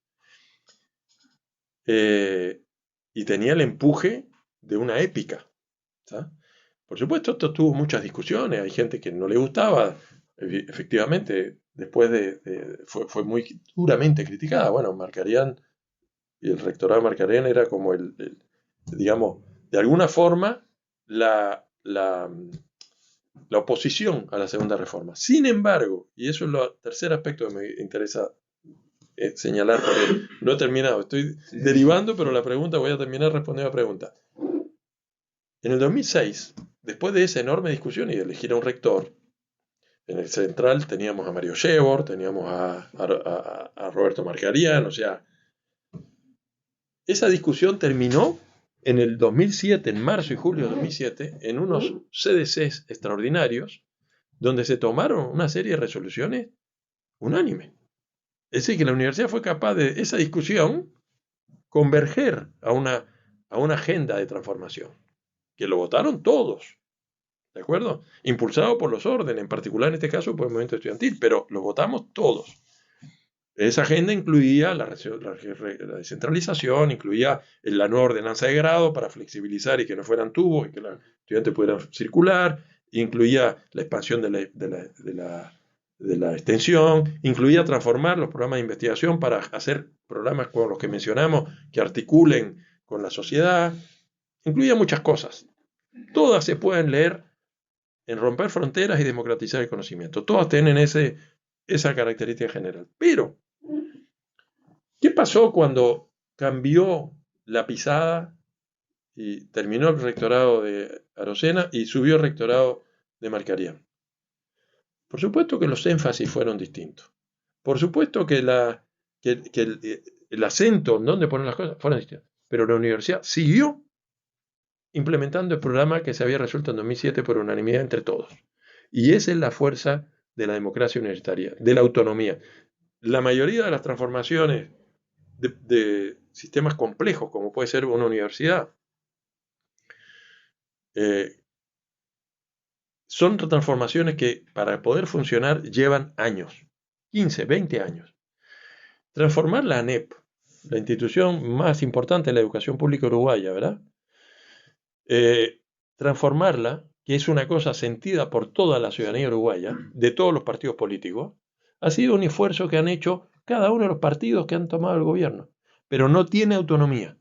Y tenía el empuje de una épica. ¿Está? Por supuesto, esto tuvo muchas discusiones. Hay gente que no le gustaba. efectivamente, después fue muy duramente criticada. Bueno, Markarián y el rectorado de Markarián era como digamos, de alguna forma, la oposición a la segunda reforma. Sin embargo, y eso es el tercer aspecto que me interesa señalar, porque no he terminado, estoy derivando, pero la pregunta, voy a terminar respondiendo a la pregunta. En el 2006, después de esa enorme discusión y de elegir a un rector, en el central teníamos a Mario Shevor, teníamos a Roberto Markarián, o sea, esa discusión terminó en el 2007, en marzo y julio de 2007, en unos CDCs extraordinarios, donde se tomaron una serie de resoluciones unánimes. Es decir, que la universidad fue capaz de esa discusión converger a una agenda de transformación, que lo votaron todos, ¿de acuerdo? Impulsado por los órdenes, en particular en este caso por el movimiento estudiantil, pero lo votamos todos. Esa agenda incluía la descentralización, incluía la nueva ordenanza de grado para flexibilizar y que no fueran tubos y que los estudiantes pudieran circular, incluía la expansión de la extensión, incluía transformar los programas de investigación para hacer programas como los que mencionamos que articulen con la sociedad, incluía muchas cosas. Todas se pueden leer en Romper Fronteras y Democratizar el Conocimiento. Todas tienen esa característica general. Pero, ¿qué pasó cuando cambió la pisada y terminó el rectorado de Arocena y subió el rectorado de Markarián? Por supuesto que los énfasis fueron distintos. Por supuesto que el acento en donde ponen las cosas fueron distintos. Pero la universidad siguió implementando el programa que se había resuelto en 2007 por unanimidad entre todos. Y esa es la fuerza de la democracia universitaria, de la autonomía. La mayoría de las transformaciones de sistemas complejos, como puede ser una universidad, son transformaciones que para poder funcionar llevan años, 15, 20 años. Transformar la ANEP, la institución más importante de la educación pública uruguaya, ¿verdad? Transformarla, que es una cosa sentida por toda la ciudadanía uruguaya, de todos los partidos políticos, ha sido un esfuerzo que han hecho cada uno de los partidos que han tomado el gobierno, pero no tiene autonomía.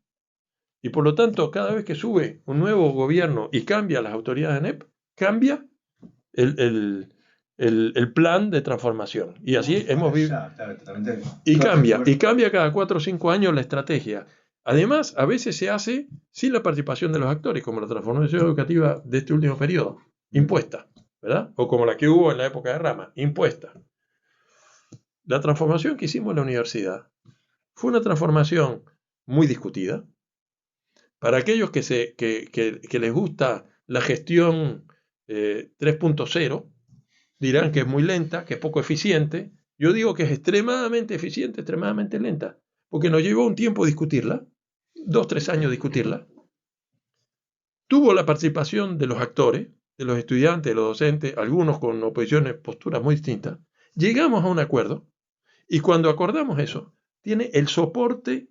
Y por lo tanto, cada vez que sube un nuevo gobierno y cambia las autoridades de ANEP, cambia el plan de transformación. Y así hemos vivido. Y cambia cada 4 o 5 años la estrategia. Además, a veces se hace sin la participación de los actores, como la transformación educativa de este último periodo, impuesta, ¿verdad? O como la que hubo en la época de Rama, impuesta. La transformación que hicimos en la universidad fue una transformación muy discutida. Para aquellos que les gusta la gestión 3.0, dirán que es muy lenta, que es poco eficiente. Yo digo que es extremadamente eficiente, extremadamente lenta, porque nos llevó un tiempo discutirla, 2 o 3 años discutirla. Tuvo la participación de los actores, de los estudiantes, de los docentes, algunos con oposiciones, posturas muy distintas. Llegamos a un acuerdo y cuando acordamos eso, tiene el soporte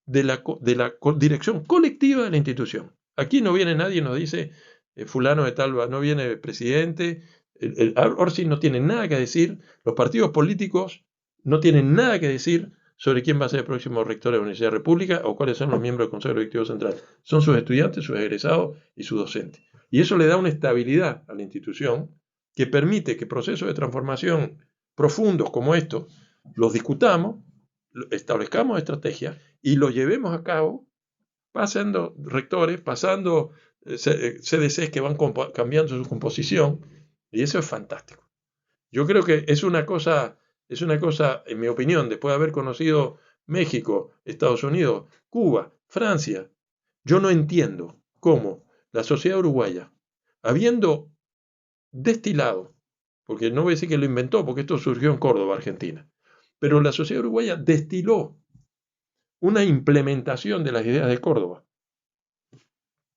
de la dirección colectiva de la institución. Aquí no viene nadie y nos dice, fulano de tal, no viene el presidente, el Orsi no tiene nada que decir, los partidos políticos no tienen nada que decir sobre quién va a ser el próximo rector de la Universidad de la República o cuáles son los miembros del Consejo Directivo Central. Son sus estudiantes, sus egresados y sus docentes. Y eso le da una estabilidad a la institución que permite que procesos de transformación profundos como estos los discutamos, establezcamos estrategias y los llevemos a cabo pasando rectores, pasando CDCs que van cambiando su composición, y eso es fantástico. Yo creo que es una cosa, en mi opinión, después de haber conocido México, Estados Unidos, Cuba, Francia, yo no entiendo cómo la sociedad uruguaya, habiendo destilado, porque no voy a decir que lo inventó, porque esto surgió en Córdoba, Argentina, pero la sociedad uruguaya destiló una implementación de las ideas de Córdoba,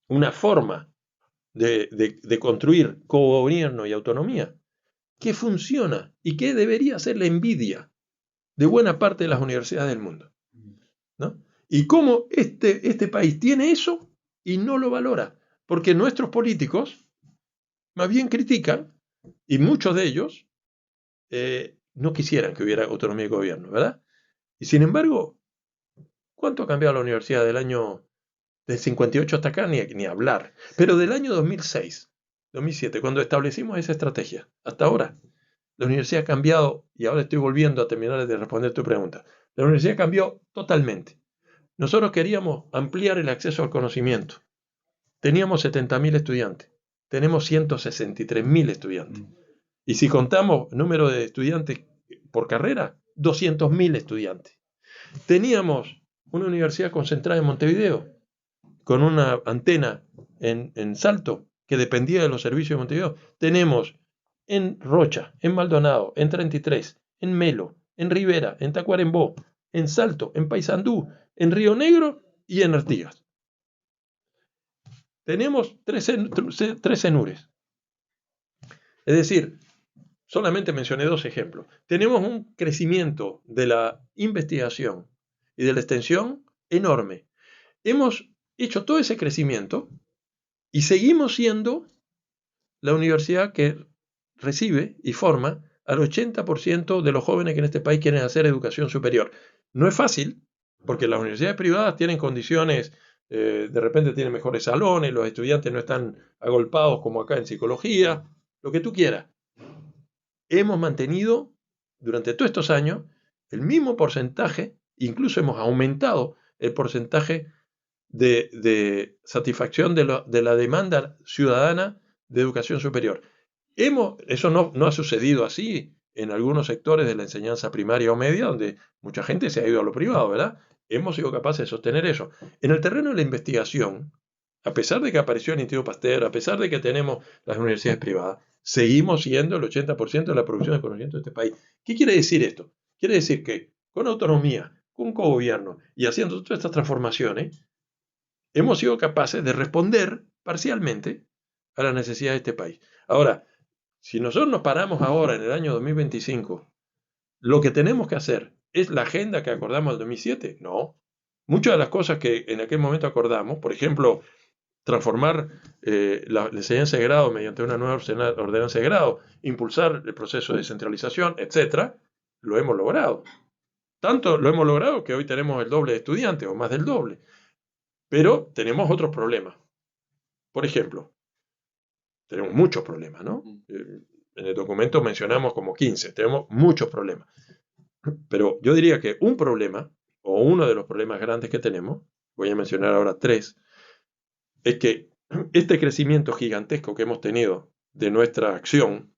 una forma de construir cogobierno y autonomía que funciona y que debería ser la envidia de buena parte de las universidades del mundo, ¿no? Y cómo este país tiene eso y no lo valora, porque nuestros políticos más bien critican, y muchos de ellos no quisieran que hubiera autonomía de gobierno, ¿verdad? Y sin embargo, ¿cuánto ha cambiado la universidad del 58 hasta acá? Ni hablar. Pero del año 2006, 2007, cuando establecimos esa estrategia, hasta ahora, la universidad ha cambiado, y ahora estoy volviendo a terminar de responder tu pregunta. La universidad cambió totalmente. Nosotros queríamos ampliar el acceso al conocimiento. Teníamos 70.000 estudiantes. Tenemos 163.000 estudiantes. Y si contamos número de estudiantes por carrera, 200.000 estudiantes. Teníamos una universidad concentrada en Montevideo, con una antena en Salto, que dependía de los servicios de Montevideo. Tenemos en Rocha, en Maldonado, en 33, en Melo, en Rivera, en Tacuarembó, en Salto, en Paysandú, en Río Negro y en Artigas. Tenemos tres CENURes. Es decir, solamente mencioné 2 ejemplos. Tenemos un crecimiento de la investigación y de la extensión enorme. Hemos hecho todo ese crecimiento y seguimos siendo la universidad que recibe y forma al 80% de los jóvenes que en este país quieren hacer educación superior. No es fácil, porque las universidades privadas tienen condiciones, de repente tienen mejores salones, los estudiantes no están agolpados como acá en psicología, lo que tú quieras. Hemos mantenido durante todos estos años el mismo porcentaje, incluso hemos aumentado el porcentaje de satisfacción de la demanda ciudadana de educación superior. Eso no ha sucedido así en algunos sectores de la enseñanza primaria o media, donde mucha gente se ha ido a lo privado, ¿verdad? Hemos sido capaces de sostener eso. En el terreno de la investigación, a pesar de que apareció el Instituto Pasteur, a pesar de que tenemos las universidades privadas, seguimos siendo el 80% de la producción de conocimiento de este país. ¿Qué quiere decir esto? Quiere decir que con autonomía, con cogobierno y haciendo todas estas transformaciones, hemos sido capaces de responder parcialmente a las necesidades de este país. Ahora, si nosotros nos paramos ahora en el año 2025, ¿lo que tenemos que hacer es la agenda que acordamos en el 2007? No. Muchas de las cosas que en aquel momento acordamos, por ejemplo, transformar la enseñanza de grado mediante una nueva ordenanza de grado, impulsar el proceso de descentralización, etc., lo hemos logrado. Tanto lo hemos logrado que hoy tenemos el doble de estudiantes, o más del doble. Pero tenemos otros problemas. Por ejemplo, tenemos muchos problemas, ¿no? En el documento mencionamos como 15, tenemos muchos problemas. Pero yo diría que un problema, o uno de los problemas grandes que tenemos, voy a mencionar ahora 3, es que este crecimiento gigantesco que hemos tenido de nuestra acción,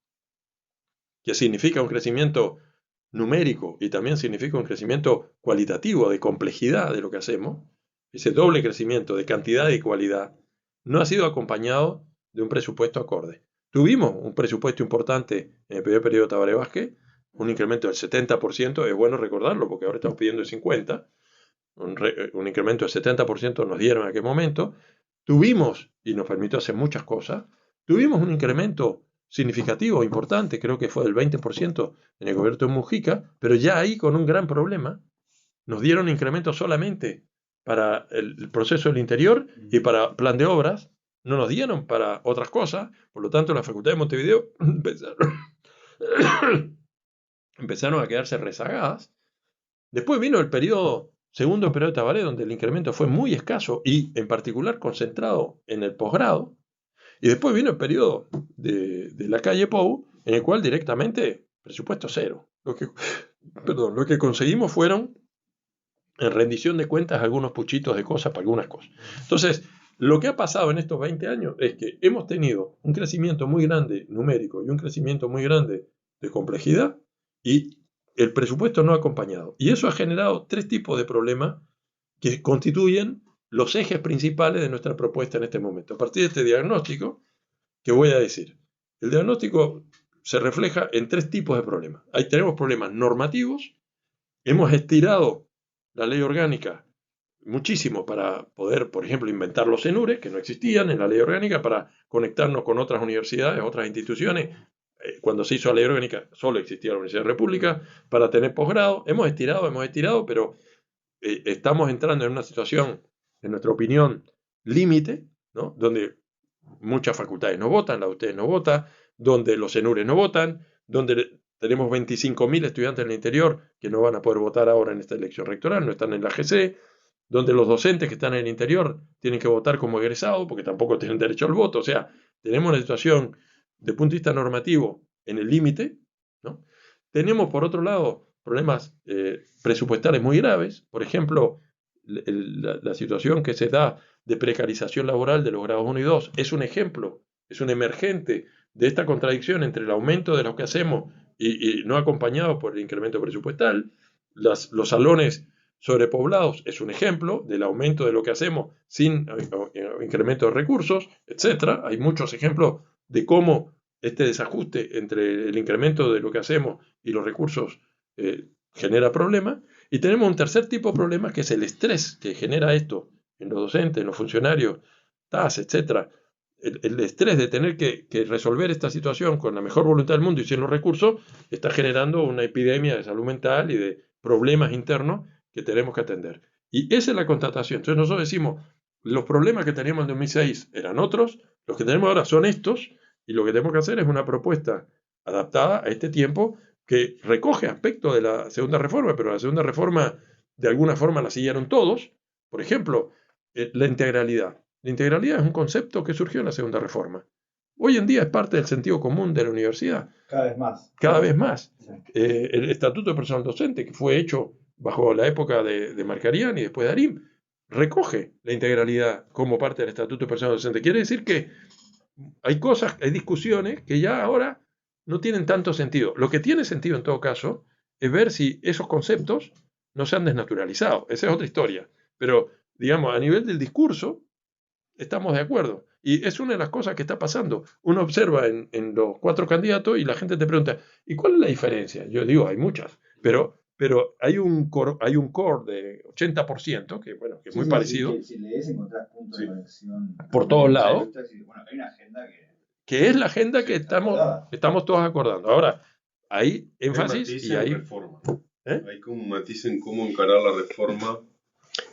que significa un crecimiento numérico y también significa un crecimiento cualitativo de complejidad de lo que hacemos, ese doble crecimiento de cantidad y cualidad, no ha sido acompañado de un presupuesto acorde. Tuvimos un presupuesto importante en el primer periodo de Tabaré Vázquez, un incremento del 70%, es bueno recordarlo porque ahora estamos pidiendo el 50%, un incremento del 70% nos dieron en aquel momento. Tuvimos, y nos permitió hacer muchas cosas, tuvimos un incremento significativo, importante, creo que fue del 20% en el gobierno de Mujica, pero ya ahí con un gran problema, nos dieron incremento solamente para el proceso del interior y para plan de obras, no nos dieron para otras cosas, por lo tanto la Facultad de Montevideo empezaron a quedarse rezagadas. Después vino el segundo periodo de Tabaré, donde el incremento fue muy escaso y en particular concentrado en el posgrado. Y después vino el periodo de la calle Pou, en el cual directamente presupuesto cero. Lo que conseguimos fueron, en rendición de cuentas, algunos puchitos de cosas para algunas cosas. Entonces, lo que ha pasado en estos 20 años es que hemos tenido un crecimiento muy grande numérico y un crecimiento muy grande de complejidad y el presupuesto no ha acompañado. Y eso ha generado 3 tipos de problemas que constituyen los ejes principales de nuestra propuesta en este momento. A partir de este diagnóstico, que voy a decir, el diagnóstico se refleja en 3 tipos de problemas. Ahí tenemos problemas normativos, hemos estirado la ley orgánica muchísimo para poder, por ejemplo, inventar los CENURes, que no existían en la ley orgánica, para conectarnos con otras universidades, otras instituciones. Cuando se hizo la ley orgánica solo existía la Universidad de la República, para tener posgrado. Hemos estirado, pero estamos entrando en una situación, en nuestra opinión, límite, ¿no? Donde muchas facultades no votan, la de ustedes no vota, donde los CENURes no votan, donde tenemos 25.000 estudiantes en el interior que no van a poder votar ahora en esta elección rectoral, no están en la GC, donde los docentes que están en el interior tienen que votar como egresados porque tampoco tienen derecho al voto. O sea, tenemos una situación de punto de vista normativo en el límite, ¿no? Tenemos, por otro lado, problemas presupuestales muy graves. Por ejemplo, la situación que se da de precarización laboral de los grados 1 y 2 es un ejemplo, es un emergente de esta contradicción entre el aumento de lo que hacemos y no acompañado por el incremento presupuestal. Los salones sobrepoblados es un ejemplo del aumento de lo que hacemos sin incremento de recursos, etc. Hay muchos ejemplos de cómo este desajuste entre el incremento de lo que hacemos y los recursos genera problemas. Y tenemos un tercer tipo de problema, que es el estrés que genera esto en los docentes, en los funcionarios, TAS, etc. El estrés de tener que resolver esta situación con la mejor voluntad del mundo y sin los recursos está generando una epidemia de salud mental y de problemas internos que tenemos que atender. Y esa es la constatación. Entonces nosotros decimos, los problemas que teníamos en 2006 eran otros, los que tenemos ahora son estos, y lo que tenemos que hacer es una propuesta adaptada a este tiempo que recoge aspectos de la segunda reforma, pero la segunda reforma de alguna forma la siguieron todos. Por ejemplo, la integralidad. La integralidad es un concepto que surgió en la segunda reforma. Hoy en día es parte del sentido común de la universidad. Cada vez más. Cada vez más. Sí. El Estatuto de Personal Docente, que fue hecho bajo la época de Marcarián y después de Arim, recoge la integralidad como parte del Estatuto de Personal Docente. Quiere decir que hay cosas, hay discusiones que ya ahora no tienen tanto sentido. Lo que tiene sentido en todo caso es ver si esos conceptos no se han desnaturalizado. Esa es otra historia. Pero, digamos, a nivel del discurso, estamos de acuerdo. Y es una de las cosas que está pasando. Uno observa en los 4 candidatos y la gente te pregunta, ¿y cuál es la diferencia? Yo digo, hay muchas, pero hay un core de 80% que, bueno, que es muy parecido. Si lees encontrás puntos de conexión por todos lados. Bueno, hay una agenda que es la agenda que estamos todos acordando. Ahora, hay énfasis y hay reforma. Hay como un matiz en cómo encarar la reforma.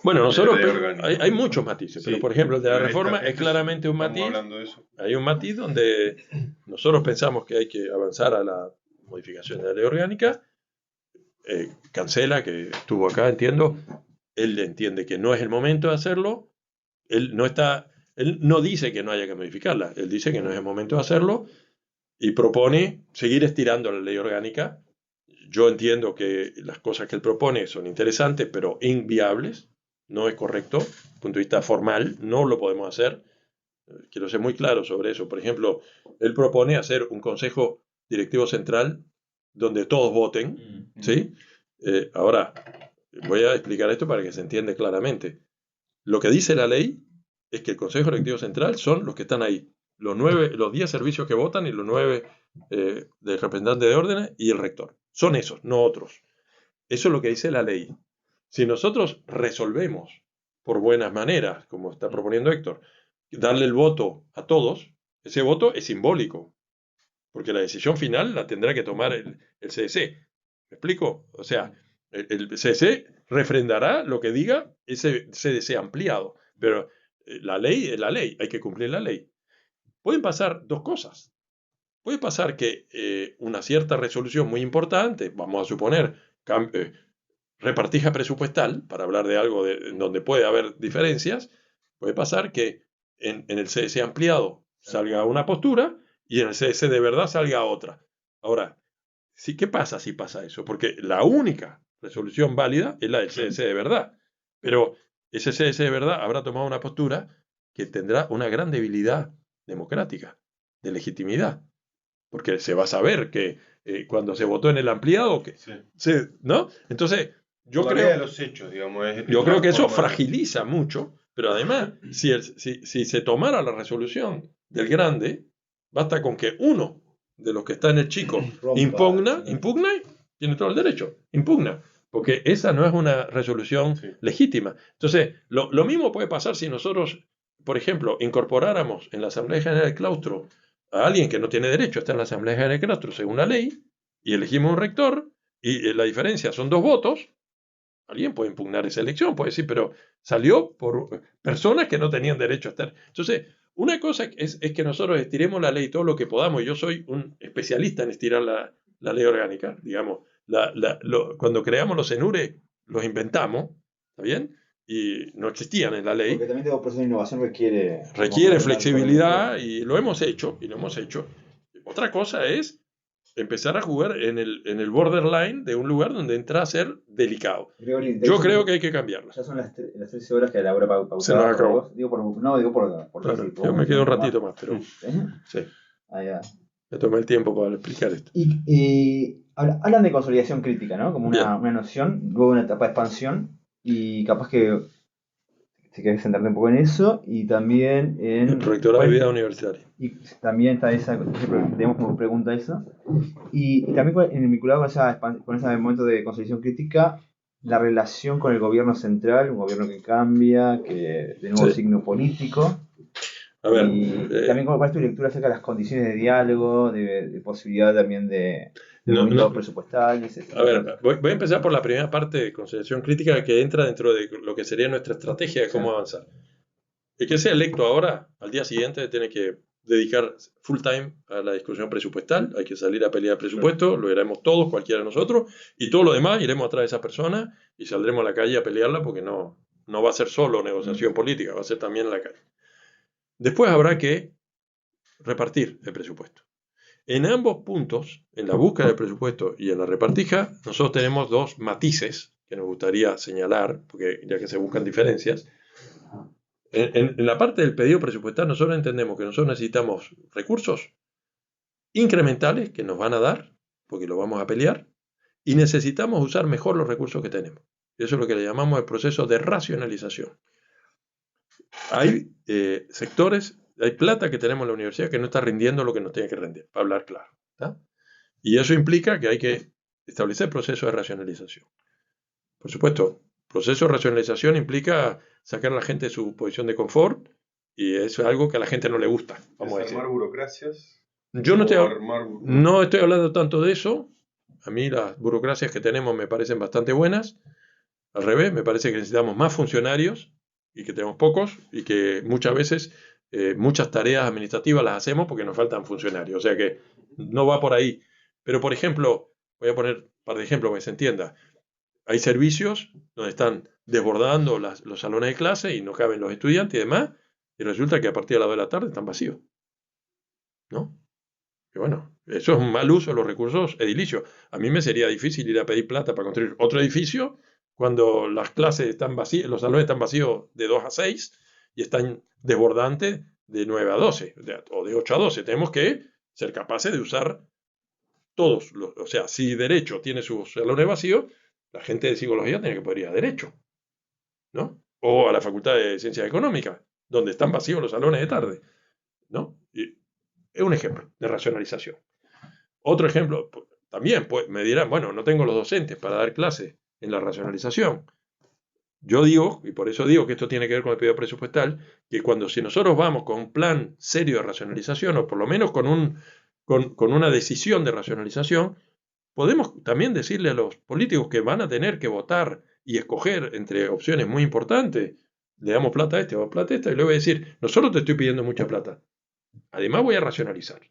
Bueno, nosotros hay muchos matices, sí, pero por ejemplo el de la reforma es claramente un matiz. Hay un matiz donde nosotros pensamos que hay que avanzar a la modificación de la ley orgánica. Cancela, que estuvo acá, entiendo, él entiende que no es el momento de hacerlo. Él no dice que no haya que modificarla, él dice que no es el momento de hacerlo y propone seguir estirando la ley orgánica. Yo entiendo que las cosas que él propone son interesantes, pero inviables. No es correcto, desde el punto de vista formal, no lo podemos hacer. Quiero ser muy claro sobre eso. Por ejemplo, él propone hacer un consejo directivo central donde todos voten, ¿sí? Ahora, voy a explicar esto para que se entienda claramente. Lo que dice la ley es que el Consejo Directivo Central son los que están ahí. Los 10 servicios que votan y los 9 del representante de órdenes y el rector. Son esos, no otros. Eso es lo que dice la ley. Si nosotros resolvemos por buenas maneras, como está proponiendo Héctor, darle el voto a todos, ese voto es simbólico, porque la decisión final la tendrá que tomar el CDC. ¿Me explico? O sea, el CDC refrendará lo que diga ese CDC ampliado, pero la ley es la ley, hay que cumplir la ley. Pueden pasar dos cosas. Puede pasar que una cierta resolución muy importante, vamos a suponer, repartija presupuestal, para hablar de algo en donde puede haber diferencias, puede pasar que en el CDC ampliado salga una postura y en el CDC de verdad salga otra. Ahora, ¿qué pasa si pasa eso? Porque la única resolución válida es la del CDC de verdad, pero ese CDC de verdad habrá tomado una postura que tendrá una gran debilidad democrática, de legitimidad, porque se va a saber que cuando se votó en el ampliado, ¿no? Entonces, yo creo que eso fragiliza mucho, pero además, si se tomara la resolución del grande, basta con que uno de los que está en el chico impugna, tiene todo el derecho, impugna, porque esa no es una resolución legítima. Entonces, lo mismo puede pasar si nosotros, por ejemplo, incorporáramos en la Asamblea General del Claustro a alguien que no tiene derecho a estar en la Asamblea General del Claustro según la ley, y elegimos un rector, y la diferencia son 2 votos, alguien puede impugnar esa elección, puede decir, pero salió por personas que no tenían derecho a estar. Entonces, una cosa es que nosotros estiremos la ley todo lo que podamos, y yo soy un especialista en estirar la ley orgánica, digamos. Cuando creamos los CENURE, los inventamos, ¿está bien? Y no existían en la ley. Porque también todo proceso de innovación requiere Flexibilidad y lo hemos hecho. Otra cosa es empezar a jugar en el borderline de un lugar donde entra a ser delicado. Yo creo que hay que cambiarlo. Ya son las 13 horas que a la hora pautada. Se nos acabó. Digo por Claro, decir, yo me quedo un ratito más, pero sí. Ya. Me tomé el tiempo para explicar esto. Y hablan de consolidación crítica, ¿no? Como Bien. una noción, luego una etapa de expansión, y capaz que si querés centrarte un poco en eso, y también en... El rectorado de vida universitaria. Y también está tenemos como pregunta eso. Y también vinculado con ese momento de consolidación crítica, la relación con el gobierno central, un gobierno que cambia, que de nuevo signo político. A ver, y también cuál es tu lectura acerca de las condiciones de diálogo, de posibilidad también de movimientos presupuestales, etc. A ver, voy a empezar por la primera parte de consideración crítica que entra dentro de lo que sería nuestra estrategia de cómo avanzar. El que sea electo ahora, al día siguiente, tiene que dedicar full time a la discusión presupuestal, hay que salir a pelear presupuesto, lo haremos todos, cualquiera de nosotros, y todo lo demás iremos atrás de esa persona y saldremos a la calle a pelearla porque no va a ser solo negociación política, va a ser también en la calle. Después habrá que repartir el presupuesto. En ambos puntos, en la búsqueda del presupuesto y en la repartija, nosotros tenemos dos matices que nos gustaría señalar, porque ya que se buscan diferencias. En la parte del pedido presupuestal, nosotros entendemos que nosotros necesitamos recursos incrementales que nos van a dar, porque lo vamos a pelear, y necesitamos usar mejor los recursos que tenemos. Eso es lo que le llamamos el proceso de racionalización. Hay sectores, hay plata que tenemos en la universidad que no está rindiendo lo que nos tiene que rendir, para hablar claro, ¿tá? Y eso implica que hay que establecer procesos de racionalización. Por supuesto, proceso de racionalización implica sacar a la gente de su posición de confort, y eso es algo que a la gente no le gusta, vamos a decir. ¿Desarmar burocracias? Yo no estoy hablando tanto de eso. A mí las burocracias que tenemos me parecen bastante buenas. Al revés, me parece que necesitamos más funcionarios y que tenemos pocos, y que muchas veces muchas tareas administrativas las hacemos porque nos faltan funcionarios. O sea que no va por ahí. Pero, por ejemplo, voy a poner un par de ejemplos para que se entienda. Hay servicios donde están desbordando los salones de clase y no caben los estudiantes y demás, y resulta que a partir de las 2 de la tarde están vacíos, ¿no? Y bueno, eso es un mal uso de los recursos edilicios. A mí me sería difícil ir a pedir plata para construir otro edificio cuando las clases están vacías, los salones están vacíos de 2 a 6 y están desbordantes de 9 a 12 o de 8 a 12. Tenemos que ser capaces de usar todos. O sea, si Derecho tiene sus salones vacíos, la gente de Psicología tiene que poder ir a Derecho, ¿no? O a la Facultad de Ciencias Económicas, donde están vacíos los salones de tarde, ¿no? Y es un ejemplo de racionalización. Otro ejemplo, también me dirán, bueno, no tengo los docentes para dar clases en la racionalización. Yo digo, y por eso digo que esto tiene que ver con el pedido presupuestal, que si nosotros vamos con un plan serio de racionalización, o por lo menos con una decisión de racionalización, podemos también decirle a los políticos que van a tener que votar y escoger entre opciones muy importantes, le damos plata a este o plata a esta, y le voy a decir, no solo te estoy pidiendo mucha plata, además voy a racionalizar.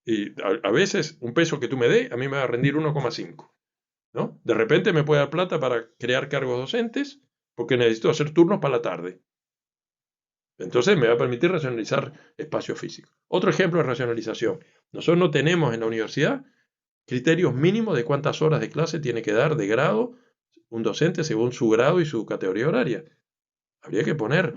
Y a veces un peso que tú me des, a mí me va a rendir 1,5. ¿No? De repente me puede dar plata para crear cargos docentes porque necesito hacer turnos para la tarde. Entonces me va a permitir racionalizar espacio físico. Otro ejemplo de racionalización. Nosotros no tenemos en la universidad criterios mínimos de cuántas horas de clase tiene que dar de grado un docente según su grado y su categoría horaria. Habría que poner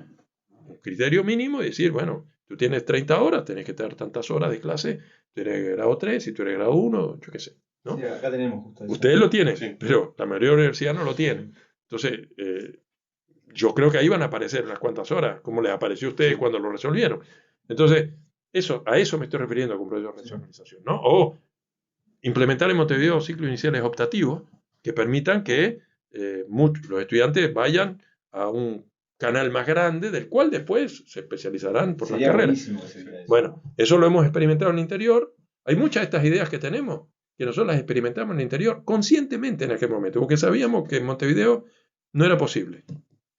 un criterio mínimo y decir, bueno, tú tienes 30 horas, tenés que dar tantas horas de clase, tú eres grado 3, si tú eres grado 1, yo qué sé. ¿No? Sí, acá tenemos justo eso. Ustedes lo tienen, sí, pero la mayoría de la universidad no lo tiene. Entonces, yo creo que ahí van a aparecer unas cuantas horas, como les apareció a ustedes cuando lo resolvieron. Entonces, a eso me estoy refiriendo con proceso de racionalización, ¿no? O implementar en Montevideo ciclos iniciales optativos que permitan que los estudiantes vayan a un canal más grande, del cual después se especializarán por las carreras. Bueno, eso lo hemos experimentado en el interior. Hay muchas de estas ideas que tenemos que nosotros las experimentamos en el interior conscientemente en aquel momento, porque sabíamos que en Montevideo no era posible.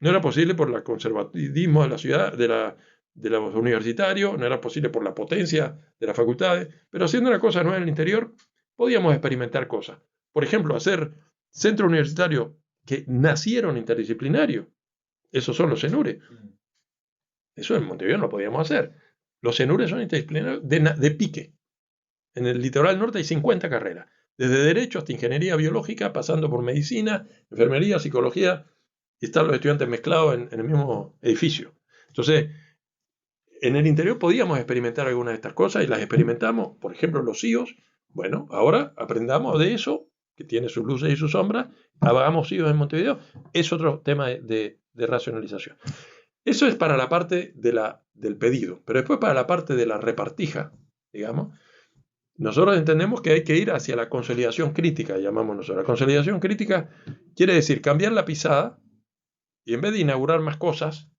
No era posible por el conservatismo de la ciudad, de los universitarios, no era posible por la potencia de las facultades, pero haciendo una cosa nueva en el interior, podíamos experimentar cosas. Por ejemplo, hacer centros universitarios que nacieron interdisciplinarios. Esos son los CENURE. Eso en Montevideo no lo podíamos hacer. Los CENURE son interdisciplinarios de pique. En el litoral norte hay 50 carreras, desde Derecho hasta Ingeniería Biológica, pasando por Medicina, Enfermería, Psicología, y están los estudiantes mezclados en el mismo edificio. Entonces, en el interior podíamos experimentar algunas de estas cosas y las experimentamos, por ejemplo, los CIOs. Bueno, ahora aprendamos de eso, que tiene sus luces y sus sombras, hagamos CIOs en Montevideo, es otro tema de racionalización. Eso es para la parte del pedido, pero después para la parte de la repartija, digamos, nosotros entendemos que hay que ir hacia la consolidación crítica, llamamos nosotros. La consolidación crítica quiere decir cambiar la pisada y en vez de inaugurar más cosas,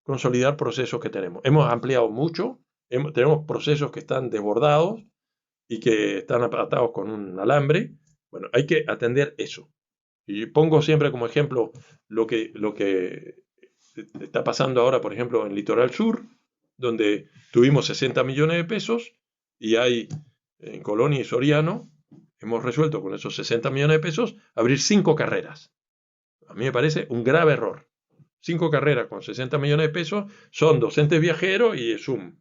consolidar procesos que tenemos. Hemos ampliado mucho, tenemos procesos que están desbordados y que están atados con un alambre. Bueno, hay que atender eso. Y pongo siempre como ejemplo lo que está pasando ahora, por ejemplo, en Litoral Sur, donde tuvimos 60 millones de pesos y hay en Colonia y Soriano, hemos resuelto con esos 60 millones de pesos abrir 5 carreras. A mí me parece un grave error. 5 carreras con 60 millones de pesos son docentes viajeros y Zoom.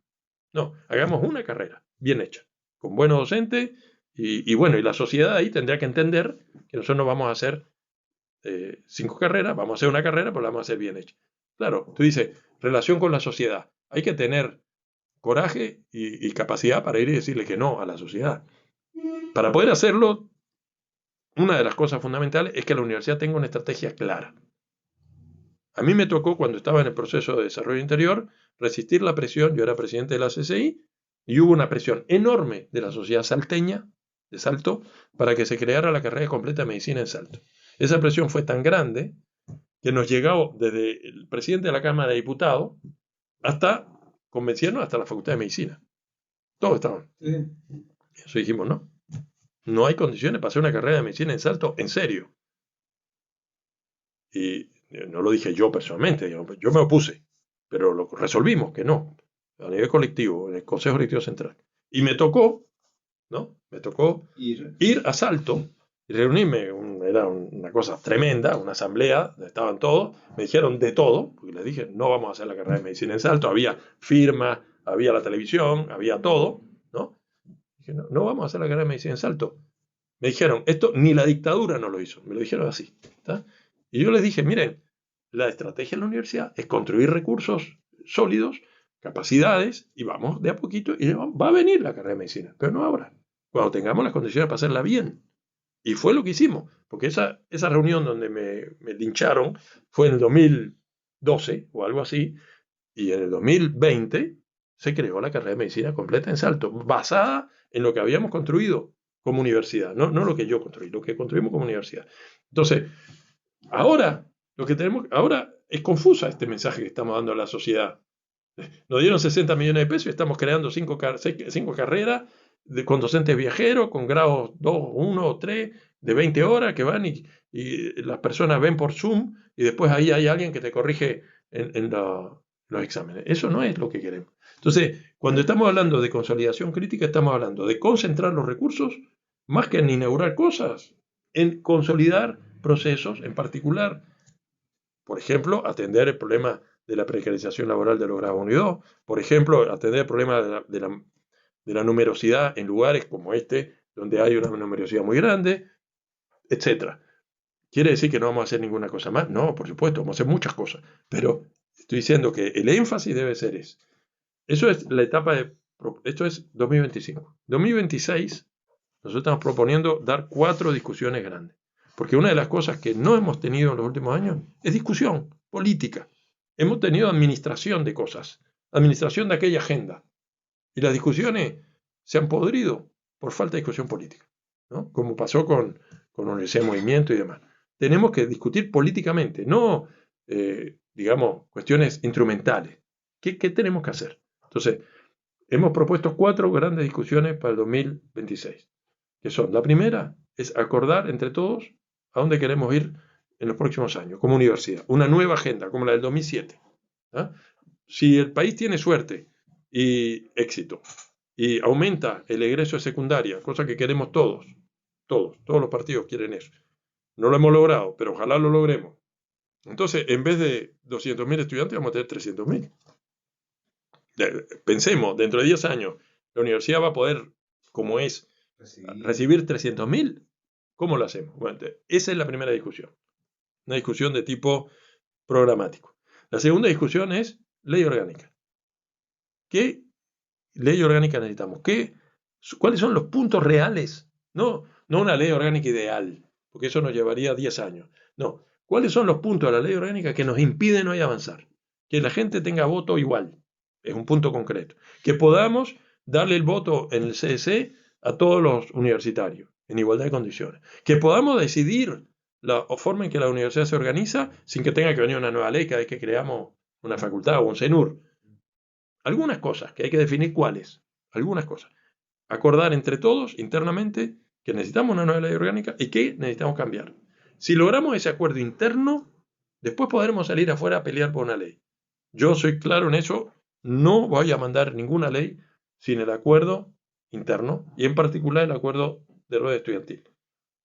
No, hagamos una carrera bien hecha, con buenos docentes y bueno, y la sociedad ahí tendría que entender que nosotros no vamos a hacer 5 carreras, vamos a hacer una carrera, pero la vamos a hacer bien hecha. Claro, tú dices, relación con la sociedad. Hay que tener coraje y capacidad para ir y decirle que no a la sociedad. Para poder hacerlo, una de las cosas fundamentales es que la universidad tenga una estrategia clara. A mí me tocó, cuando estaba en el proceso de desarrollo interior, resistir la presión. Yo era presidente de la CCI y hubo una presión enorme de la sociedad salteña, de Salto, para que se creara la carrera completa de medicina en Salto. Esa presión fue tan grande que nos llegó desde el presidente de la Cámara de Diputados hasta convencieron hasta la Facultad de Medicina. Todos estaban. Eso dijimos, no hay condiciones para hacer una carrera de medicina en Salto, en serio. Y no lo dije yo personalmente, yo me opuse, pero lo resolvimos que no, a nivel colectivo, en el Consejo Directivo Central. Y me tocó ir a Salto y reunirme, era una cosa tremenda, una asamblea, donde estaban todos, me dijeron de todo, porque les dije, no vamos a hacer la carrera de medicina en Salto, había firmas, había la televisión, había todo, ¿no? Dije, no vamos a hacer la carrera de medicina en Salto. Me dijeron, esto ni la dictadura no lo hizo, me lo dijeron así, ¿está? Y yo les dije, miren, la estrategia de la universidad es construir recursos sólidos, capacidades, y vamos de a poquito, y va a venir la carrera de medicina, pero no ahora, cuando tengamos las condiciones para hacerla bien. Y fue lo que hicimos, porque esa reunión donde me lincharon fue en el 2012 o algo así, y en el 2020 se creó la carrera de medicina completa en Salto, basada en lo que habíamos construido como universidad, no lo que yo construí, lo que construimos como universidad. Entonces, ahora es confusa este mensaje que estamos dando a la sociedad. Nos dieron 60 millones de pesos y estamos creando 5 carreras con docentes viajeros, con grados 2, 1 o 3 de 20 horas que van y las personas ven por Zoom y después ahí hay alguien que te corrige en los exámenes. Eso no es lo que queremos. Entonces, cuando estamos hablando de consolidación crítica, estamos hablando de concentrar los recursos, más que en inaugurar cosas, en consolidar procesos, en particular, por ejemplo, atender el problema de la precarización laboral de los grados 1 y 2, por ejemplo, atender el problema de la numerosidad en lugares como este, donde hay una numerosidad muy grande, etc. ¿Quiere decir que no vamos a hacer ninguna cosa más? No, por supuesto, vamos a hacer muchas cosas, pero estoy diciendo que el énfasis debe ser ese. Eso es la etapa esto es 2025. 2026, nosotros estamos proponiendo dar 4 discusiones grandes. Porque una de las cosas que no hemos tenido en los últimos años es discusión política. Hemos tenido administración de cosas, administración de aquella agenda. Y las discusiones se han podrido por falta de discusión política, ¿no? Como pasó con la Universidad de Movimiento y demás. Tenemos que discutir políticamente, no, digamos, cuestiones instrumentales. ¿Qué tenemos que hacer? Entonces, hemos propuesto 4 grandes discusiones para el 2026. Que son, la primera es acordar entre todos a dónde queremos ir en los próximos años, como universidad. Una nueva agenda, como la del 2007. ¿Ah? Si el país tiene suerte y éxito y aumenta el egreso de secundaria, cosa que queremos todos los partidos quieren eso. No lo hemos logrado, pero ojalá lo logremos. Entonces, en vez de 200.000 estudiantes, vamos a tener 300.000. Pensemos, dentro de 10 años, la universidad va a poder, como es, recibir 300.000. ¿Cómo lo hacemos? Bueno, esa es la primera discusión. Una discusión de tipo programático. La segunda discusión es ley orgánica. ¿Qué ley orgánica necesitamos? ¿Cuáles son los puntos reales? No una ley orgánica ideal, porque eso nos llevaría 10 años. No, ¿cuáles son los puntos de la ley orgánica que nos impiden hoy avanzar? Que la gente tenga voto igual, es un punto concreto. Que podamos darle el voto en el CSE a todos los universitarios, en igualdad de condiciones. Que podamos decidir la forma en que la universidad se organiza sin que tenga que venir una nueva ley cada vez que creamos una facultad o un CENUR. Algunas cosas, que hay que definir cuáles, algunas cosas. Acordar entre todos, internamente, que necesitamos una nueva ley orgánica y que necesitamos cambiar. Si logramos ese acuerdo interno, después podremos salir afuera a pelear por una ley. Yo soy claro en eso, no voy a mandar ninguna ley sin el acuerdo interno y en particular el acuerdo de rueda estudiantil.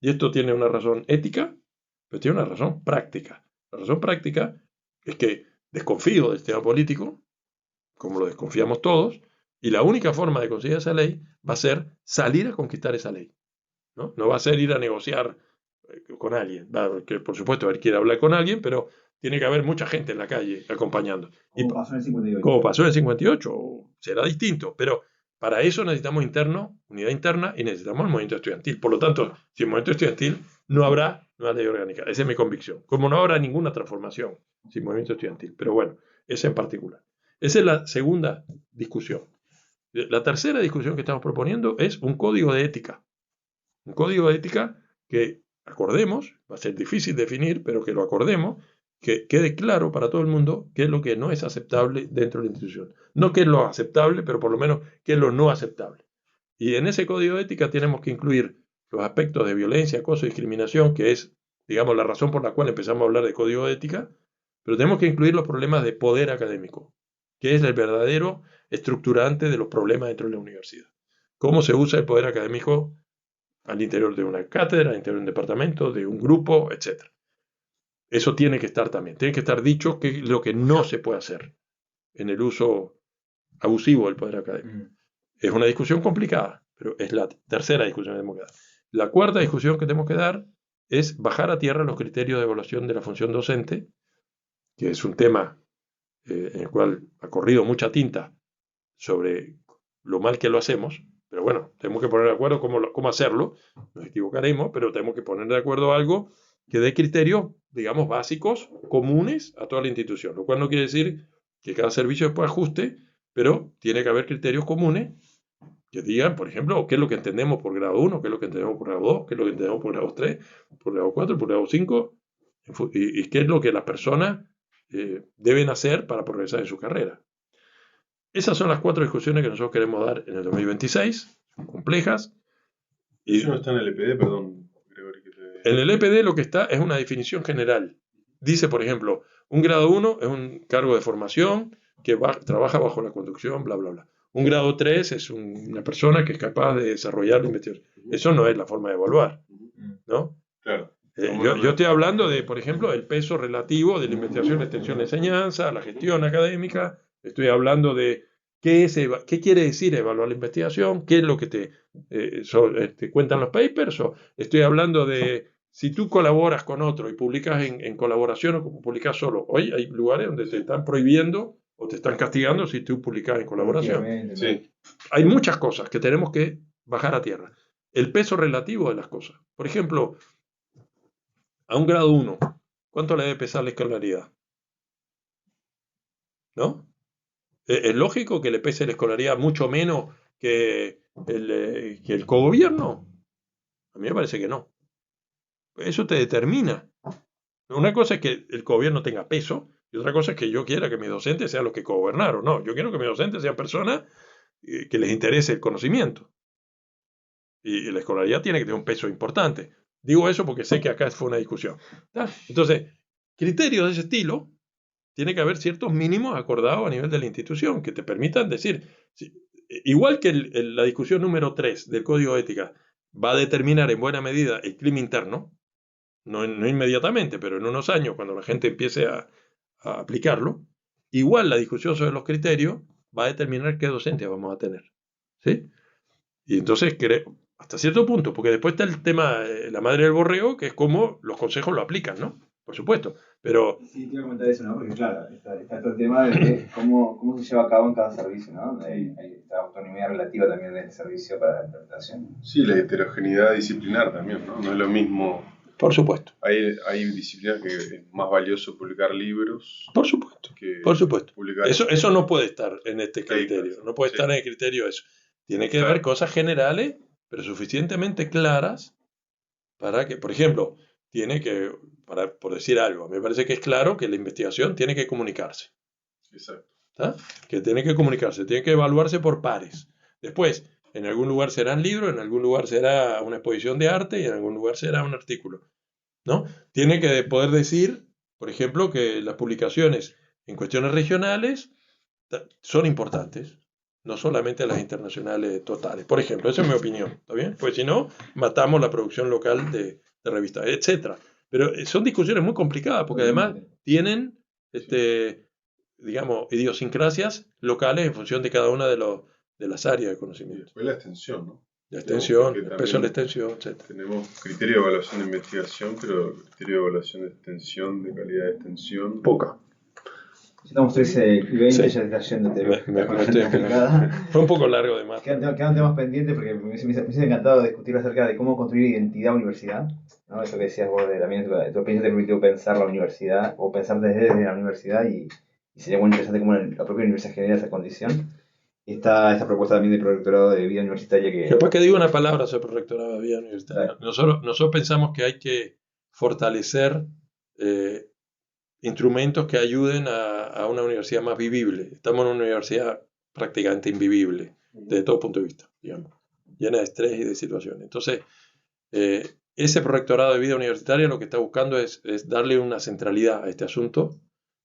Y esto tiene una razón ética, pero tiene una razón práctica. La razón práctica es que desconfío del sistema político, como lo desconfiamos todos, y la única forma de conseguir esa ley va a ser salir a conquistar esa ley. No va a ser ir a negociar con alguien. Que por supuesto él quiere hablar con alguien, pero tiene que haber mucha gente en la calle acompañando. Como pasó en el 58. Como pasó en el 58, será distinto, pero para eso necesitamos unidad interna y necesitamos el movimiento estudiantil. Por lo tanto, sin movimiento estudiantil no habrá nueva ley orgánica. Esa es mi convicción. Como no habrá ninguna transformación sin movimiento estudiantil. Pero bueno, esa en particular. Esa es la segunda discusión. La tercera discusión que estamos proponiendo es un código de ética. Un código de ética que acordemos, va a ser difícil definir, pero que lo acordemos, que quede claro para todo el mundo qué es lo que no es aceptable dentro de la institución. No qué es lo aceptable, pero por lo menos qué es lo no aceptable. Y en ese código de ética tenemos que incluir los aspectos de violencia, acoso y discriminación, que es, digamos, la razón por la cual empezamos a hablar de código de ética, pero tenemos que incluir los problemas de poder académico, que es el verdadero estructurante de los problemas dentro de la universidad. Cómo se usa el poder académico al interior de una cátedra, al interior de un departamento, de un grupo, etc. Eso tiene que estar también. Tiene que estar dicho qué es lo que no se puede hacer en el uso abusivo del poder académico. Es una discusión complicada, pero es la tercera discusión que tenemos que dar. La cuarta discusión que tenemos que dar es bajar a tierra los criterios de evaluación de la función docente, que es un tema en el cual ha corrido mucha tinta sobre lo mal que lo hacemos, pero bueno, tenemos que poner de acuerdo cómo hacerlo, nos equivocaremos, pero tenemos que poner de acuerdo algo que dé criterios, digamos, básicos, comunes a toda la institución, lo cual no quiere decir que cada servicio después ajuste, pero tiene que haber criterios comunes que digan, por ejemplo, qué es lo que entendemos por grado 1, qué es lo que entendemos por grado 2, qué es lo que entendemos por grado 3, por grado 4, por grado 5, y qué es lo que las personas deben hacer para progresar en su carrera. Esas son las 4 discusiones que nosotros queremos dar en el 2026, complejas. Y eso no está en el EPD, perdón, Gregory. En el EPD lo que está es una definición general. Dice, por ejemplo, un grado 1 es un cargo de formación que trabaja bajo la conducción, bla, bla, bla. Un grado 3 es una persona que es capaz de desarrollar la investigación. Eso no es la forma de evaluar, ¿no? Claro. Yo estoy hablando de, por ejemplo, el peso relativo de la investigación, extensión, enseñanza, la gestión académica. Estoy hablando de qué quiere decir evaluar la investigación, qué es lo que te cuentan los papers, o estoy hablando de si tú colaboras con otro y publicas en colaboración o publicas solo. Hoy hay lugares donde te están prohibiendo o te están castigando si tú publicas en colaboración. Sí. Hay muchas cosas que tenemos que bajar a tierra. El peso relativo de las cosas. Por ejemplo, a un grado 1, ¿cuánto le debe pesar la escolaridad? ¿No? ¿Es lógico que le pese la escolaridad mucho menos que el cogobierno? A mí me parece que no. Eso te determina. Una cosa es que el gobierno tenga peso y otra cosa es que yo quiera que mis docentes sean los que cogobernaron. No, yo quiero que mis docentes sean personas que les interese el conocimiento. Y la escolaridad tiene que tener un peso importante. Digo eso porque sé que acá fue una discusión. Entonces, criterios de ese estilo, tiene que haber ciertos mínimos acordados a nivel de la institución que te permitan decir, igual que la discusión número 3 del Código de Ética va a determinar en buena medida el clima interno, no inmediatamente, pero en unos años, cuando la gente empiece a aplicarlo, igual la discusión sobre los criterios va a determinar qué docentes vamos a tener. ¿Sí? Y entonces, hasta cierto punto, porque después está el tema, la madre del borrego, que es cómo los consejos lo aplican, ¿no? Por supuesto, pero... Sí, te iba a comentar eso, ¿no? Porque claro, está todo el tema de cómo se lleva a cabo en cada servicio, ¿no? Hay esta autonomía relativa también del servicio para la interpretación. Sí, la heterogeneidad disciplinar también, ¿no? No es lo mismo. Por supuesto. Hay disciplinas que es más valioso publicar libros Por supuesto. que Por supuesto. publicar... Eso no puede estar en este criterio. No puede estar en el criterio eso. Tiene que haber cosas generales, pero suficientemente claras para que, por ejemplo, por decir algo, me parece que es claro que la investigación tiene que comunicarse. Exacto. ¿Tá? Que tiene que comunicarse, tiene que evaluarse por pares. Después, en algún lugar serán libros, en algún lugar será una exposición de arte y en algún lugar será un artículo, ¿no? Tiene que poder decir, por ejemplo, que las publicaciones en cuestiones regionales son importantes, no solamente las internacionales totales. Por ejemplo, esa es mi opinión, ¿está bien? Pues si no, matamos la producción local de revistas, etc. Pero son discusiones muy complicadas porque además tienen, digamos, idiosincrasias locales en función de cada una de las áreas de conocimiento. Después la extensión, ¿no? La extensión, el peso de la extensión, etc. Tenemos criterio de evaluación de investigación, pero criterio de evaluación de extensión, de calidad de extensión. Poca. Estamos 13 y 20, Sí. ya está yéndote. Me estoy empezando. Fue un poco largo de más. Quedan temas pendientes porque me hubiese encantado discutir acerca de cómo construir identidad universidad, ¿no? Eso que decías vos, también tu experiencia te permitió pensar la universidad o pensar desde la universidad y sería muy interesante cómo la propia universidad genera esa condición. Y está esta propuesta también de prorectorado de vida universitaria que... Después que digo una palabra sobre rectorado de vida universitaria. Claro. Nosotros pensamos que hay que fortalecer instrumentos que ayuden a una universidad más vivible. Estamos en una universidad prácticamente invivible, desde todo punto de vista, digamos, llena de estrés y de situaciones. Entonces, ese prorectorado de vida universitaria lo que está buscando es darle una centralidad a este asunto,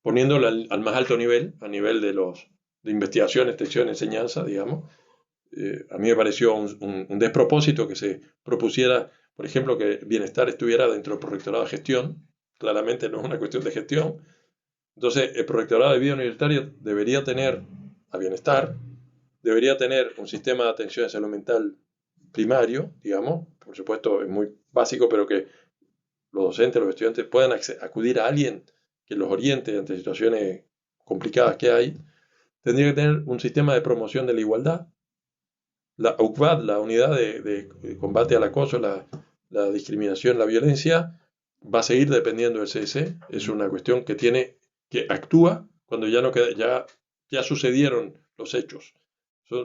poniéndolo al más alto nivel, a nivel de investigación, extensión, enseñanza, digamos. A mí me pareció un despropósito que se propusiera, por ejemplo, que bienestar estuviera dentro del prorectorado de gestión. Claramente no es una cuestión de gestión. Entonces, el prorectorado de vida universitaria debería tener a bienestar, debería tener un sistema de atención de salud mental primario, digamos, por supuesto es muy básico, pero que los docentes, los estudiantes puedan acudir a alguien que los oriente ante situaciones complicadas que hay. Tendría que tener un sistema de promoción de la igualdad. La UCVAD, la unidad de combate al acoso, la discriminación, la violencia, va a seguir dependiendo del CS. Es una cuestión que actúa cuando ya no queda, ya sucedieron los hechos.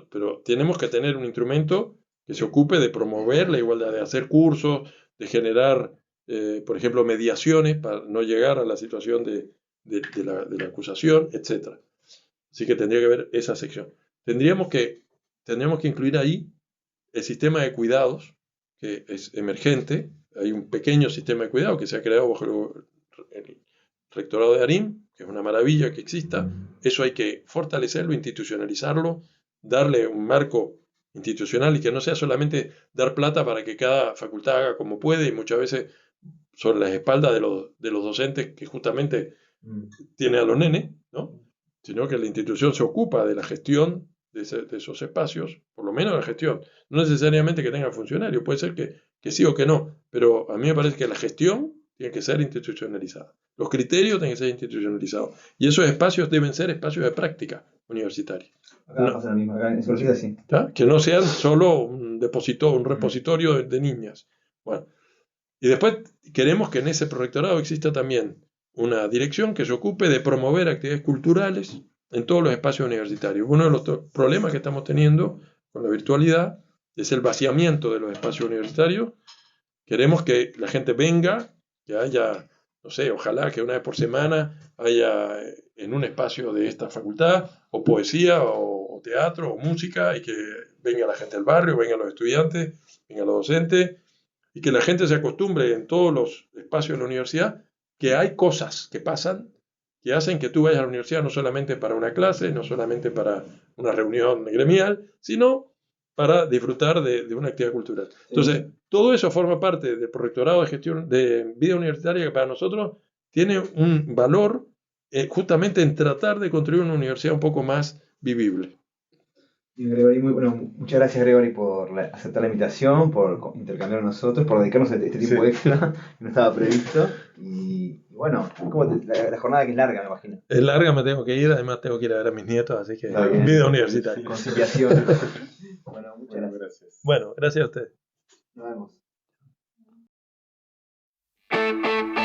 Pero tenemos que tener un instrumento que se ocupe de promover la igualdad, de hacer cursos, de generar, por ejemplo, mediaciones para no llegar a la situación de la acusación, etc. Así que tendría que haber esa sección. Tendríamos que incluir ahí el sistema de cuidados, que es emergente. Hay un pequeño sistema de cuidado que se ha creado bajo el rectorado de ARIM, que es una maravilla que exista. Eso hay que fortalecerlo, institucionalizarlo, darle un marco institucional y que no sea solamente dar plata para que cada facultad haga como puede y muchas veces sobre las espaldas de los docentes que justamente tiene a los nenes, ¿no? Sino que la institución se ocupa de la gestión de esos espacios, por lo menos la gestión. No necesariamente que tenga funcionarios, puede ser que sí o que no, pero a mí me parece que la gestión tiene que ser institucionalizada. Los criterios tienen que ser institucionalizados. Y esos espacios deben ser espacios de práctica universitaria. Acá pasa lo mismo, acá en Solcita sí. ¿Ya? Que no sean solo un repositorio de niñas. Bueno. Y después queremos que en ese prorectorado exista también una dirección que se ocupe de promover actividades culturales en todos los espacios universitarios. Uno de los problemas que estamos teniendo con la virtualidad es el vaciamiento de los espacios universitarios. Queremos que la gente venga, que haya, no sé, ojalá que una vez por semana haya en un espacio de esta facultad o poesía o teatro o música y que venga la gente del barrio, vengan los estudiantes, vengan los docentes y que la gente se acostumbre en todos los espacios de la universidad que hay cosas que pasan que hacen que tú vayas a la universidad no solamente para una clase, no solamente para una reunión gremial, sino para disfrutar de una actividad cultural. Entonces, todo eso forma parte del Prorectorado de Gestión de Vida Universitaria, que para nosotros tiene un valor justamente en tratar de construir una universidad un poco más vivible. Y Gregory, muchas gracias, Gregory, por aceptar la invitación, por intercambiar con nosotros, por dedicarnos este tiempo extra que no estaba previsto. Y bueno, la jornada que es larga, me imagino. Es larga, me tengo que ir, además tengo que ir a ver a mis nietos, así que vida universitaria. Conciliación. Bueno, muchas gracias. Bueno, gracias a ustedes. Nos vemos.